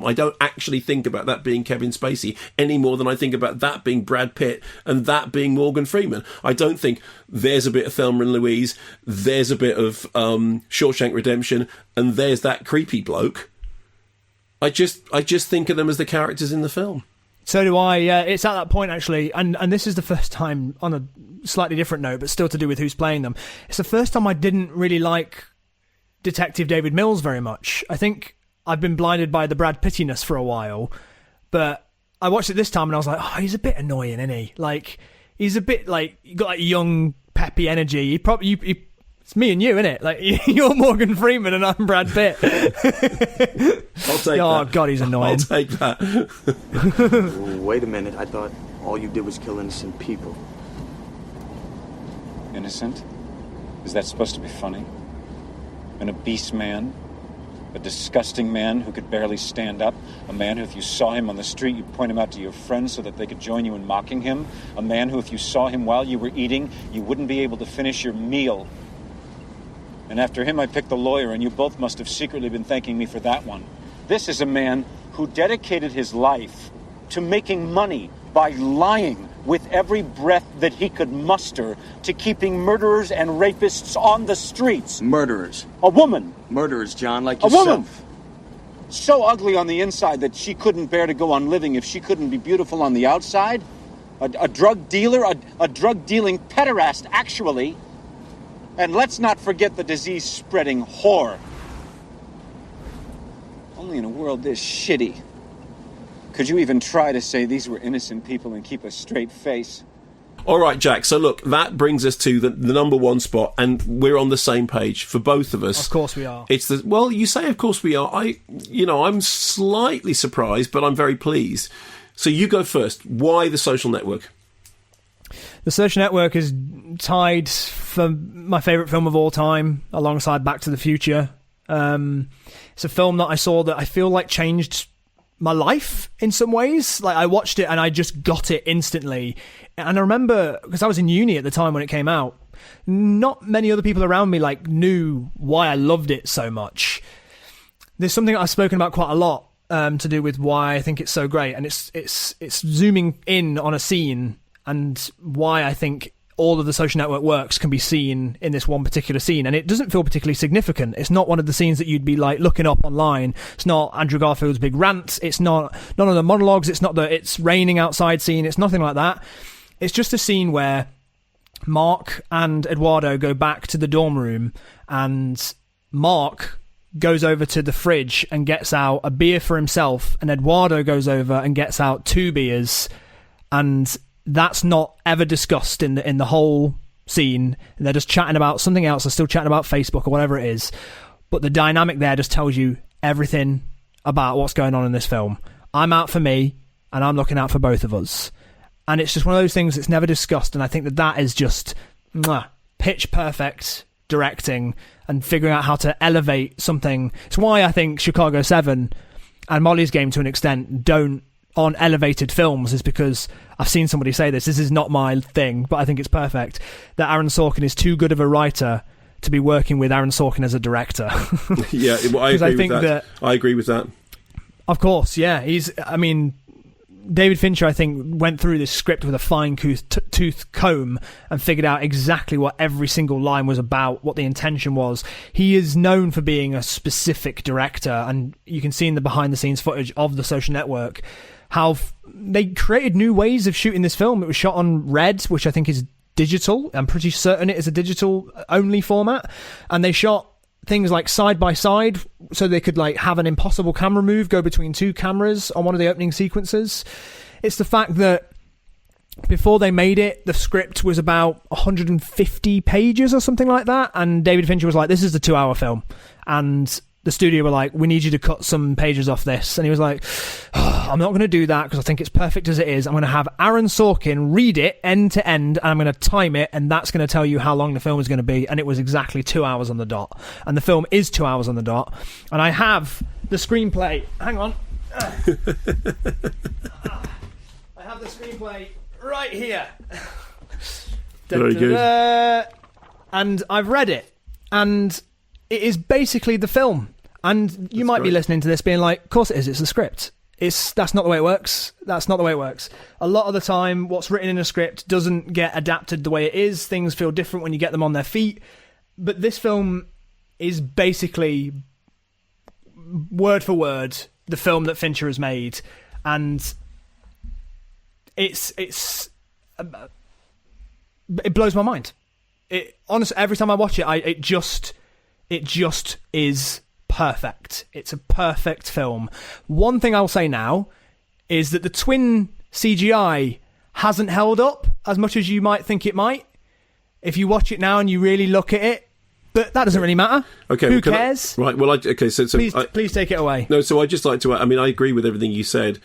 I don't actually think about that being Kevin Spacey any more than I think about that being Brad Pitt and that being Morgan Freeman. I don't think there's a bit of Thelma and Louise, there's a bit of Shawshank Redemption, and there's that creepy bloke. I just think of them as the characters in the film. So do I. Yeah, it's at that point actually, and this is the first time, on a slightly different note, but still to do with who's playing them. It's the first time I didn't really like Detective David Mills very much. I think I've been blinded by the Brad Pittiness for a while, but I watched it this time and I was like, oh, he's a bit annoying, isn't he? Like, he's a bit like, you got like young, peppy energy. It's me and you, isn't it? Like, you're Morgan Freeman and I'm Brad Pitt. I'll take that. Oh, God, he's annoying. I'll take that. Wait a minute, I thought all you did was kill innocent people. Innocent? Is that supposed to be funny? An obese man, a disgusting man who could barely stand up, a man who, if you saw him on the street, you'd point him out to your friends so that they could join you in mocking him, a man who, if you saw him while you were eating, you wouldn't be able to finish your meal. And after him, I picked the lawyer, and you both must have secretly been thanking me for that one. This is a man who dedicated his life to making money by lying with every breath that he could muster to keeping murderers and rapists on the streets. Murderers. A woman. Murderers, John, like A yourself. woman. So ugly on the inside that she couldn't bear to go on living if she couldn't be beautiful on the outside. A drug dealer, a drug-dealing pederast, actually. And let's not forget the disease-spreading whore. Only in a world this shitty could you even try to say these were innocent people and keep a straight face. All right, Jack. So look, that brings us to the number one spot, and we're on the same page for both of us. Of course we are. It's well, you say, of course we are. I'm slightly surprised, but I'm very pleased. So you go first. Why The Social Network? The Social Network is tied for my favourite film of all time, alongside Back to the Future. It's a film that I saw that I feel like changed my life in some ways. Like, I watched it and I just got it instantly. And I remember, because I was in uni at the time when it came out, not many other people around me like knew why I loved it so much. There's something I've spoken about quite a lot to do with why I think it's so great, and it's zooming in on a scene and why I think all of the Social Network works can be seen in this one particular scene, and it doesn't feel particularly significant. It's not one of the scenes that you'd be like looking up online. It's not Andrew Garfield's big rant. It's not none of the monologues. It's not the it's raining outside scene. It's nothing like that. It's just a scene where Mark and Eduardo go back to the dorm room, and Mark goes over to the fridge and gets out a beer for himself, and Eduardo goes over and gets out 2 beers, and that's not ever discussed in the whole scene. They're just chatting about something else. They're still chatting about Facebook or whatever it is. But the dynamic there just tells you everything about what's going on in this film. I'm out for me, and I'm looking out for both of us. And it's just one of those things that's never discussed, and I think that is just pitch perfect directing and figuring out how to elevate something. It's why I think Chicago 7 and Molly's Game, to an extent, aren't elevated films, is because I've seen somebody say this is not my thing, but I think it's perfect, that Aaron Sorkin is too good of a writer to be working with Aaron Sorkin as a director. Yeah, well, I agree with that. I agree with that. Of course, yeah. David Fincher, I think, went through this script with a fine-tooth comb and figured out exactly what every single line was about, what the intention was. He is known for being a specific director, and you can see in the behind-the-scenes footage of The Social Network how they created new ways of shooting this film. It was shot on Red, which I think is digital. I'm pretty certain it is a digital-only format. And they shot things like side by side, so they could like have an impossible camera move go between 2 cameras on one of the opening sequences. It's the fact that before they made it, the script was about 150 pages or something like that, and David Fincher was like, this is a 2-hour film, and the studio were like, we need you to cut some pages off this, and he was like, I'm not going to do that because I think it's perfect as it is. I'm going to have Aaron Sorkin read it end to end, and I'm going to time it, and that's going to tell you how long the film is going to be. And it was exactly 2 hours on the dot, and the film is 2 hours on the dot. And I have the screenplay. Hang on. I have the screenplay right here. Very good. And I've read it, and it is basically the film. And you might be listening to this being like, of course it is, it's a script. That's not the way it works. That's not the way it works. A lot of the time, what's written in a script doesn't get adapted the way it is. Things feel different when you get them on their feet. But this film is basically, word for word, the film that Fincher has made. And it blows my mind. Honestly, every time I watch it, it just is perfect. It's a perfect film. One thing I'll say now is that the twin CGI hasn't held up as much as you might think it might. If you watch it now and you really look at it, but that doesn't really matter. Okay, who cares? So please take it away. No, so I just like to. I mean, I agree with everything you said.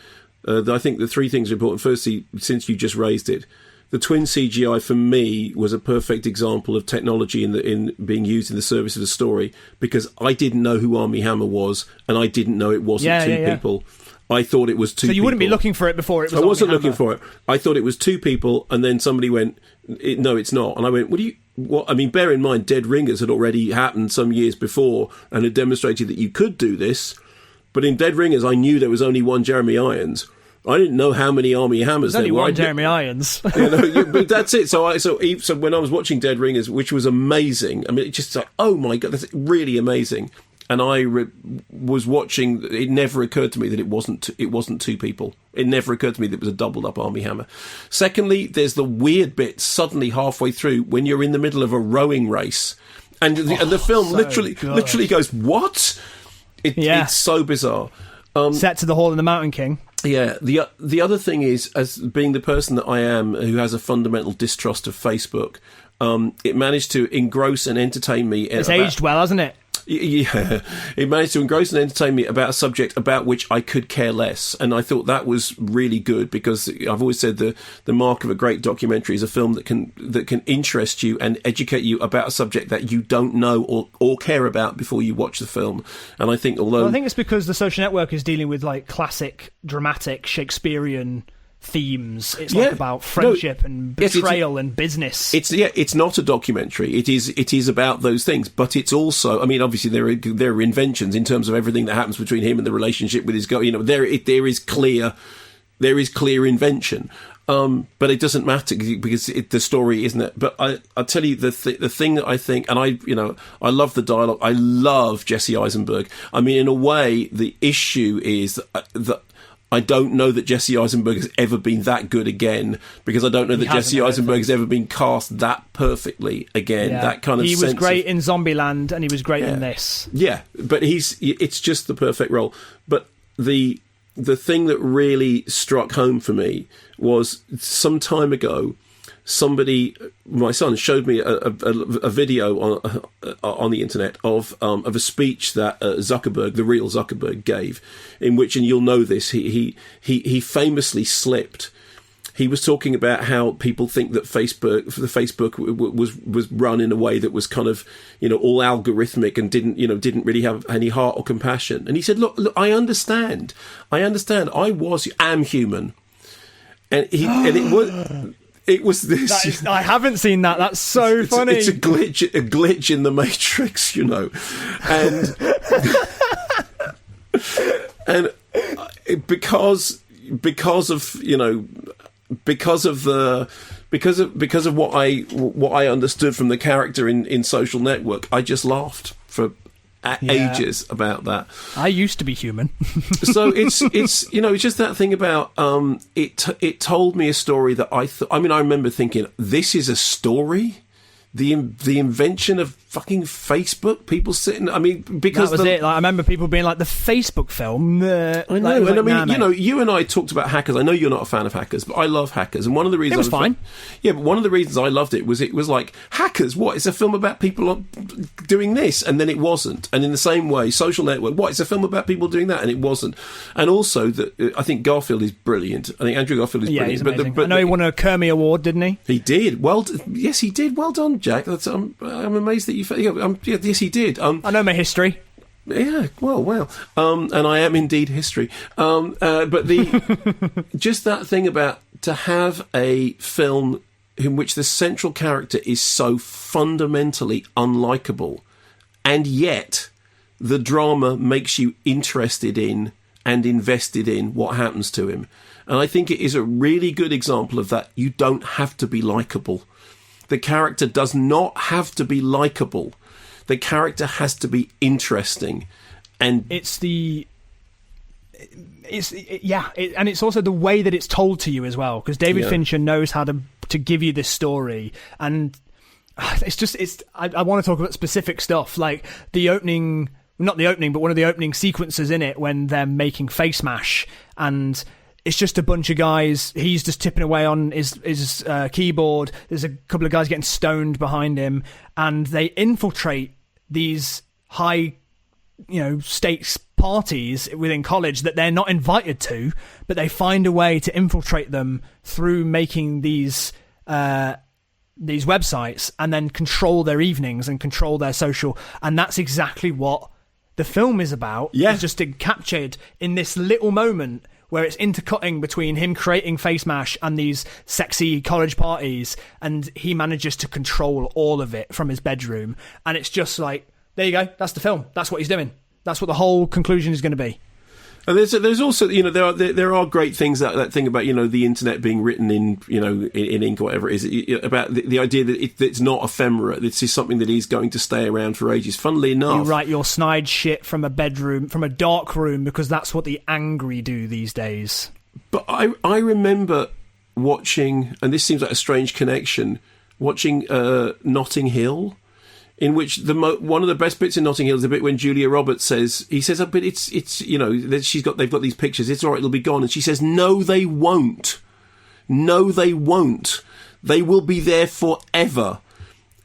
I think the 3 things are important. Firstly, since you just raised it, the twin CGI for me was a perfect example of technology in being used in the service of the story, because I didn't know who Armie Hammer was, and I didn't know it wasn't two people. I thought it was 2 people. So you wouldn't be looking for it before it was I wasn't Armie looking Hammer. for it. I thought it was 2 people, and then somebody went, no, it's not. And I went, what? I mean, bear in mind, Dead Ringers had already happened some years before and had demonstrated that you could do this. But in Dead Ringers, I knew there was only one Jeremy Irons. I didn't know how many Armie Hammers there were. There's only one Jeremy Irons. But that's it. So when I was watching Dead Ringers, which was amazing, I mean, it's just like, oh my God, that's really amazing. And I was watching, it never occurred to me that it wasn't 2 people. It never occurred to me that it was a doubled up Armie Hammer. Secondly, there's the weird bit suddenly halfway through when you're in the middle of a rowing race. And the film literally goes, what? It's so bizarre. Set to the Hall in the Mountain King. Yeah, the other thing is, as being the person that I am, who has a fundamental distrust of Facebook, it managed to engross and entertain me. It's aged well, hasn't it? Yeah, it managed to engross and entertain me about a subject about which I could care less, and I thought that was really good, because I've always said the mark of a great documentary is a film that can interest you and educate you about a subject that you don't know or care about before you watch the film. And I think, although I think it's because The Social Network is dealing with like classic, dramatic, Shakespearean themes. It's like about friendship and betrayal and business. It's not a documentary. It is about those things, but it's also, I mean, obviously there are inventions in terms of everything that happens between him and the relationship with his girl. You know, there is clear invention. But it doesn't matter because the story isn't it. But I'll tell you the thing that I think, and I love the dialogue. I love Jesse Eisenberg. I mean, in a way, the issue is that I don't know that Jesse Eisenberg has ever been that good again, because I don't know that Jesse Eisenberg has ever been cast that perfectly again. Yeah. That kind of he was great in Zombieland, and he was great in this. Yeah, but it's just the perfect role. But the thing that really struck home for me was some time ago, my son showed me a video on the internet of a speech that Zuckerberg, the real Zuckerberg, gave, in which, and you'll know this, he famously slipped. He was talking about how people think that Facebook was run in a way that was kind of, all algorithmic and didn't really have any heart or compassion. And he said, look, I understand. I am human. And it was this. I haven't seen that. That's so funny. It's a glitch in the Matrix, and because of what I understood from the character in Social Network, I just laughed for ages about that. I used to be human. So it's just that thing about it told me a story that I remember thinking, this is a story. The invention of fucking Facebook, people sitting. I mean, because that was it. Like, I remember people being like, the Facebook film. I know, you and I talked about Hackers. I know you're not a fan of Hackers, but I love Hackers, and one of the reasons it was fine. Yeah, but one of the reasons I loved it was like, Hackers. What? It's a film about people doing this, and then it wasn't. And in the same way, Social Network. What? It's a film about people doing that, and it wasn't. And also that I think Garfield is brilliant. I think Andrew Garfield is brilliant. He's amazing. But I know he won a Kermode Award, didn't he? He did. Yes, he did. Well done, Jack. I'm amazed that you. Yes, he did. I know my history. Yeah, well, and I am indeed history. But just that thing about to have a film in which the central character is so fundamentally unlikable, and yet the drama makes you interested in and invested in what happens to him. And I think it is a really good example of that. You don't have to be likable. The character does not have to be likable. The character has to be interesting, and and it's also the way that it's told to you as well. Because David Fincher knows how to give you this story, and I want to talk about specific stuff like the opening, not the opening, but one of the opening sequences in it when they're making Face Mash, and it's just a bunch of guys. He's just tipping away on his keyboard. There's a couple of guys getting stoned behind him, and they infiltrate these high, stakes parties within college that they're not invited to, but they find a way to infiltrate them through making these websites and then control their evenings and control their social. And that's exactly what the film is about. Yeah, it's just captured in this little moment where it's intercutting between him creating Face Mash and these sexy college parties, and he manages to control all of it from his bedroom. And it's just like, there you go, that's the film. That's what he's doing. That's what the whole conclusion is going to be. And there's also, there are great things, that thing about, the internet being written in ink or whatever it is, about the idea that it's not ephemera. This is something that is going to stay around for ages. Funnily enough, you write your snide shit from a bedroom, from a dark room, because that's what the angry do these days. But I remember watching, and this seems like a strange connection, watching Notting Hill, in which one of the best bits in Notting Hill is the bit when Julia Roberts says, "Oh, but it's they've got these pictures. It's all right, it'll be gone." And she says, "No, they won't. No, they won't. They will be there forever."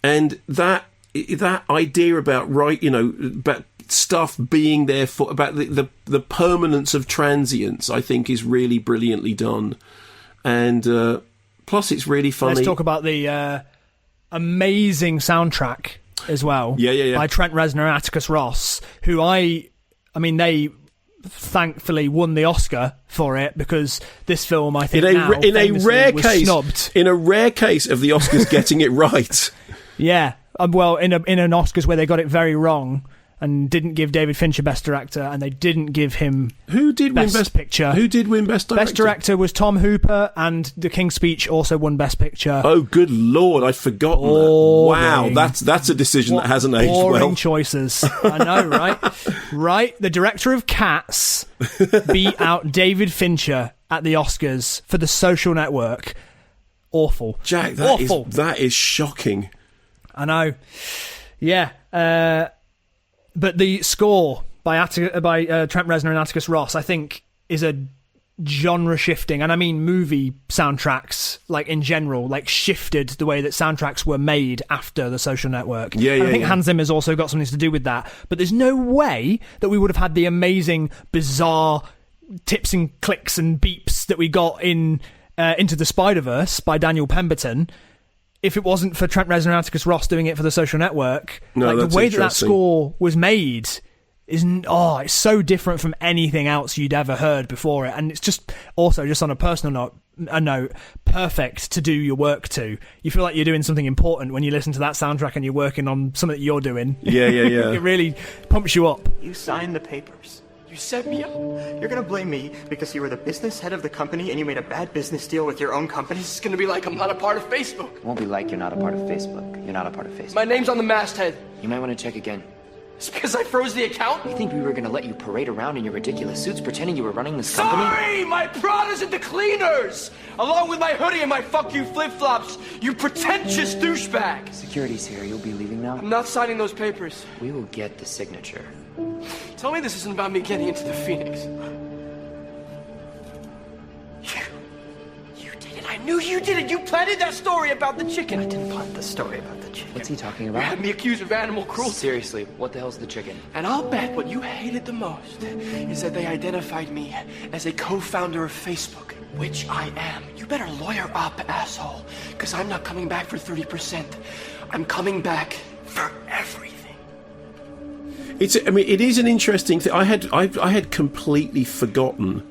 And that that idea about about stuff being there for, about the permanence of transience, I think is really brilliantly done. And plus it's really funny. Let's talk about the amazing soundtrack as well. Yeah. By Trent Reznor and Atticus Ross, who they thankfully won the Oscar for it, because this film, I think, in a rare case of the Oscars getting it right. Yeah, well, in an Oscars where they got it very wrong and didn't give David Fincher Best Director, and they didn't give him win Best Picture. Who did win Best Director? Best Director was Tom Hooper, and The King's Speech also won Best Picture. Oh, good Lord, I'd forgotten that. Wow, that's a decision that hasn't aged well. Boring choices. I know, right? Right? The director of Cats beat out David Fincher at the Oscars for The Social Network. Awful. Jack, that is shocking. I know. Yeah. But the score by Trent Reznor and Atticus Ross, I think, is a genre shifting, and I mean movie soundtracks, like in general, like shifted the way that soundtracks were made after The Social Network. I think Hans Zimmer's also got something to do with that. But there's no way that we would have had the amazing, bizarre tips and clicks and beeps that we got in Into the Spider-Verse by Daniel Pemberton if it wasn't for Trent Reznor and Atticus Ross doing it for The Social Network. No, like, the way that score was made is it's so different from anything else you'd ever heard before it, and it's just also, just on a personal note, perfect to do your work to. You feel like you're doing something important when you listen to that soundtrack and you're working on something that you're doing. Yeah. It really pumps you up. You signed the papers. You set me up. You're gonna blame me because you were the business head of the company and you made a bad business deal with your own company? It's gonna be like I'm not a part of Facebook. It won't be like you're not a part of Facebook. You're not a part of Facebook. My name's on the masthead. You might want to check again. It's because I froze the account? You think we were gonna let you parade around in your ridiculous suits pretending you were running this company? Sorry! My Prada's at the cleaners! Along with my hoodie and my fuck you flip-flops, you pretentious douchebag! Security's here. You'll be leaving now? I'm not signing those papers. We will get the signature. Tell me this isn't about me getting into the Phoenix. You did it. I knew you did it. You planted that story about the chicken. I didn't plant the story about the chicken. What's he talking You about? had me accused of animal cruelty. Seriously, what the hell's the chicken? And I'll bet what you hated the most is that they identified me as a co-founder of Facebook, which I am. You better lawyer up, asshole, because I'm not coming back for 30%. I'm coming back for everything. It is an interesting thing. I had completely forgotten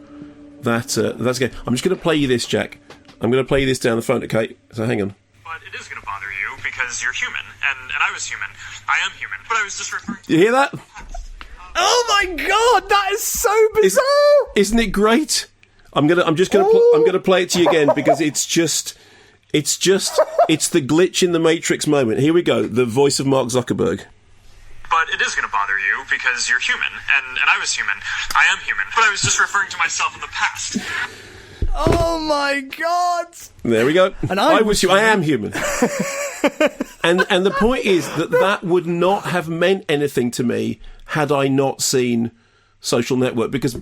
that that's good. I'm just going to play you this, Jack. I'm going to play you this down the phone to Kate. So hang on. But it is going to bother you because you're human, and I was human. I am human, but I was just referring to... You hear that? Oh my god, that is so bizarre! Isn't it great? I'm just gonna play it to you again because it's the glitch in the Matrix moment. Here we go. The voice of Mark Zuckerberg. But it is going to bother you because you're human, and I was human. I am human, but I was just referring to myself in the past. Oh my god! There we go. And I am human. and the point is that would not have meant anything to me had I not seen Social Network because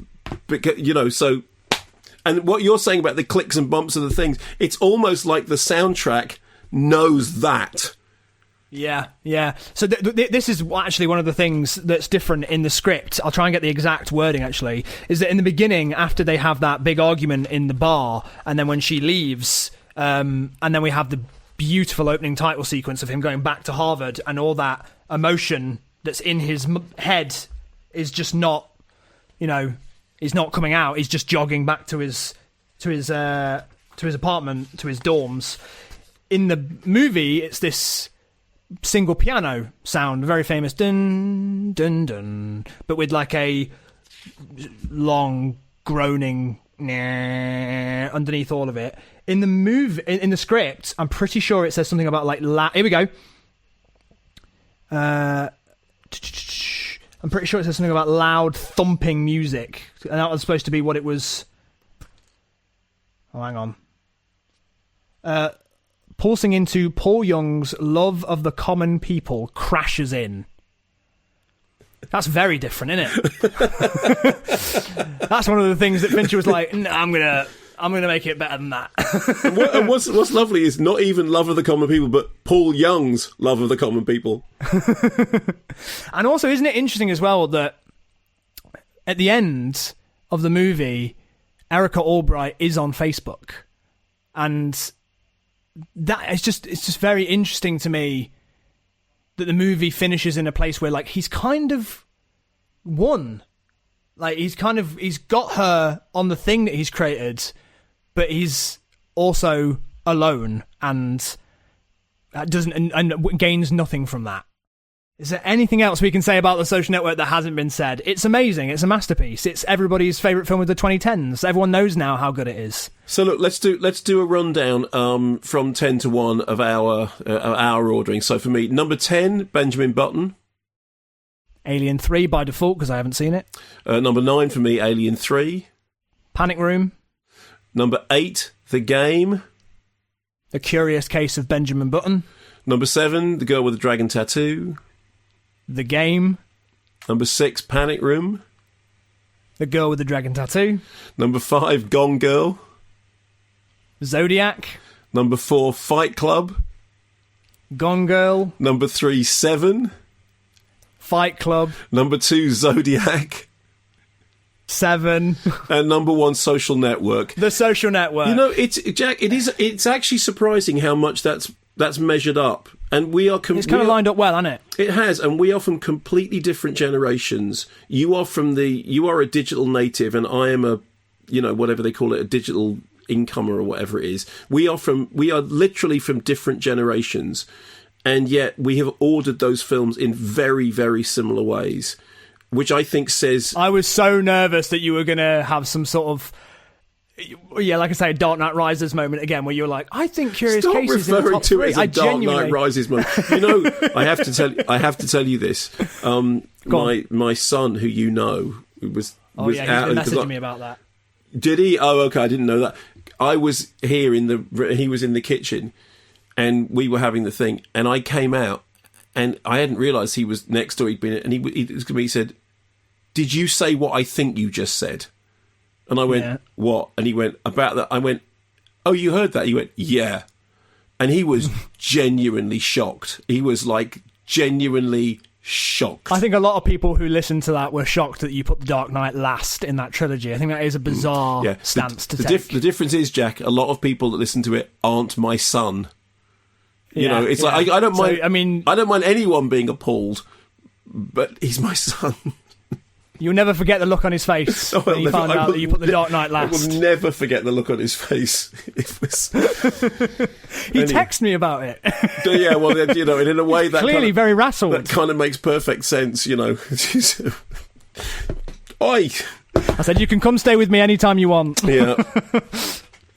so. And what you're saying about the clicks and bumps of the things, it's almost like the soundtrack knows that. Yeah. So this is actually one of the things that's different in the script. I'll try and get the exact wording, actually. Is that in the beginning, after they have that big argument in the bar, and then when she leaves, and then we have the beautiful opening title sequence of him going back to Harvard, and all that emotion that's in his head is just not, he's not coming out. He's just jogging back to his apartment, to his dorms. In the movie, it's this single piano sound, very famous dun dun dun, but with like a long groaning underneath all of it. In the in the script, I'm pretty sure it says something about like here we go. I'm pretty sure it says something about loud thumping music, and that was supposed to be what it was. Oh, hang on. Pulsing into Paul Young's Love of the Common People crashes in. That's very different, isn't it? That's one of the things that Fincher was like, I'm gonna I'm going to make it better than that. And what's lovely is not even Love of the Common People, but Paul Young's Love of the Common People. And also, isn't it interesting as well that at the end of the movie, Erica Albright is on Facebook, and that it's just very interesting to me that the movie finishes in a place where like he's kind of won. Like he's got her on the thing that he's created, but he's also alone and gains nothing from that. Is there anything else we can say about The Social Network that hasn't been said? It's amazing. It's a masterpiece. It's everybody's favourite film of the 2010s. Everyone knows now how good it is. So look, let's do a rundown from 10 to 1 of our ordering. So for me, number 10, Benjamin Button. Alien 3 by default because I haven't seen it. Number 9 for me, Alien 3. Panic Room. Number 8, The Game. The Curious Case of Benjamin Button. Number 7, The Girl with the Dragon Tattoo. The Game. Number 6, Panic Room. The Girl with the Dragon Tattoo. Number 5, Gone Girl. Zodiac. Number 4, Fight Club. Gone Girl. Number 3, Seven. Fight Club. Number 2, Zodiac. 7. And number 1, Social Network. The Social Network. You know, it's actually surprising how much that's measured up. And we are... It's kind of lined up well, hasn't it? It has, and we are from completely different generations. You are a digital native, and I am a, whatever they call it, a digital incomer or whatever it is. We are literally from different generations, and yet we have ordered those films in very, very similar ways, which I think says... I was so nervous that you were going to have some sort of... Yeah, like I say, a Dark Knight Rises moment again, where you're like, I think Curious Cases in the top 3. Stop referring to it as a Dark Knight Rises moment. I have to tell you this. My son, who was he's out... been messaging me about that. Did he? Oh, okay, I didn't know that. I was here he was in the kitchen, and we were having the thing, and I came out, and I hadn't realised he was next door. He said, "Did you say what I think you just said?" And I went, "What?" And he went, "About that." I went, "Oh, you heard that?" He went, "Yeah." And he was genuinely shocked. He was like genuinely shocked. I think a lot of people who listened to that were shocked that you put The Dark Knight last in that trilogy. I think that is a bizarre stance to take. The difference is, Jack, a lot of people that listen to it aren't my son. Like I don't mind. I don't mind anyone being appalled, but he's my son. You'll never forget the look on his face when he found out that you put The Dark Knight last. I will never forget the look on his face. He texted me about it. Yeah, well, and in a way that clearly very rattled. That kind of makes perfect sense, Oi! I said you can come stay with me anytime you want. Yeah.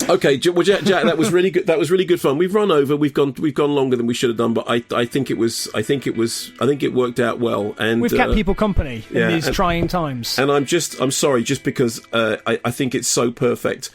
Okay, well, Jack, that was really good. That was really good fun. We've run over. We've gone longer than we should have done, but I think it worked out well. And we've kept people company in these trying times. And I'm sorry, just because I think it's so perfect.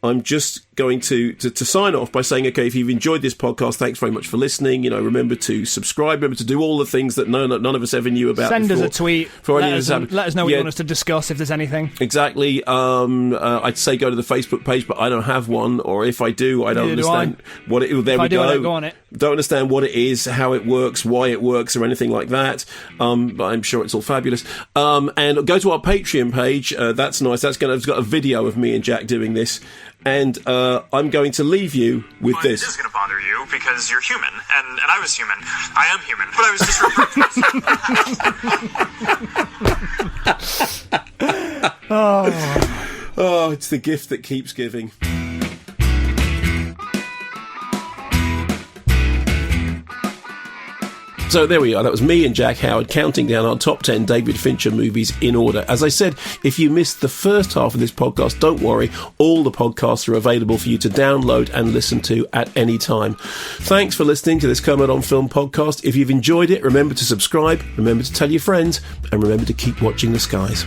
I'm just going to sign off by saying, okay, if you've enjoyed this podcast, thanks very much for listening. Remember to subscribe. Remember to do all the things that none of us ever knew about. Send before, us a tweet. Let us know what you want us to discuss if there's anything. Exactly. I'd say go to the Facebook page, but I don't have one. Or if I do, I don't understand what it is. There we go. I don't go on it. Don't understand what it is, how it works, why it works, or anything like that. But I'm sure it's all fabulous. And go to our Patreon page. That's nice. It's got a video of me and Jack doing this. And I'm going to leave you with this. It is going to bother you because you're human, and I was human. I am human, but I was just referring to Oh, it's the gift that keeps giving. So there we are. That was me and Jack Howard counting down our top 10 David Fincher movies in order. As I said, if you missed the first half of this podcast, don't worry. All the podcasts are available for you to download and listen to at any time. Thanks for listening to this Kermode on Film podcast. If you've enjoyed it, remember to subscribe, remember to tell your friends, and remember to keep watching the skies.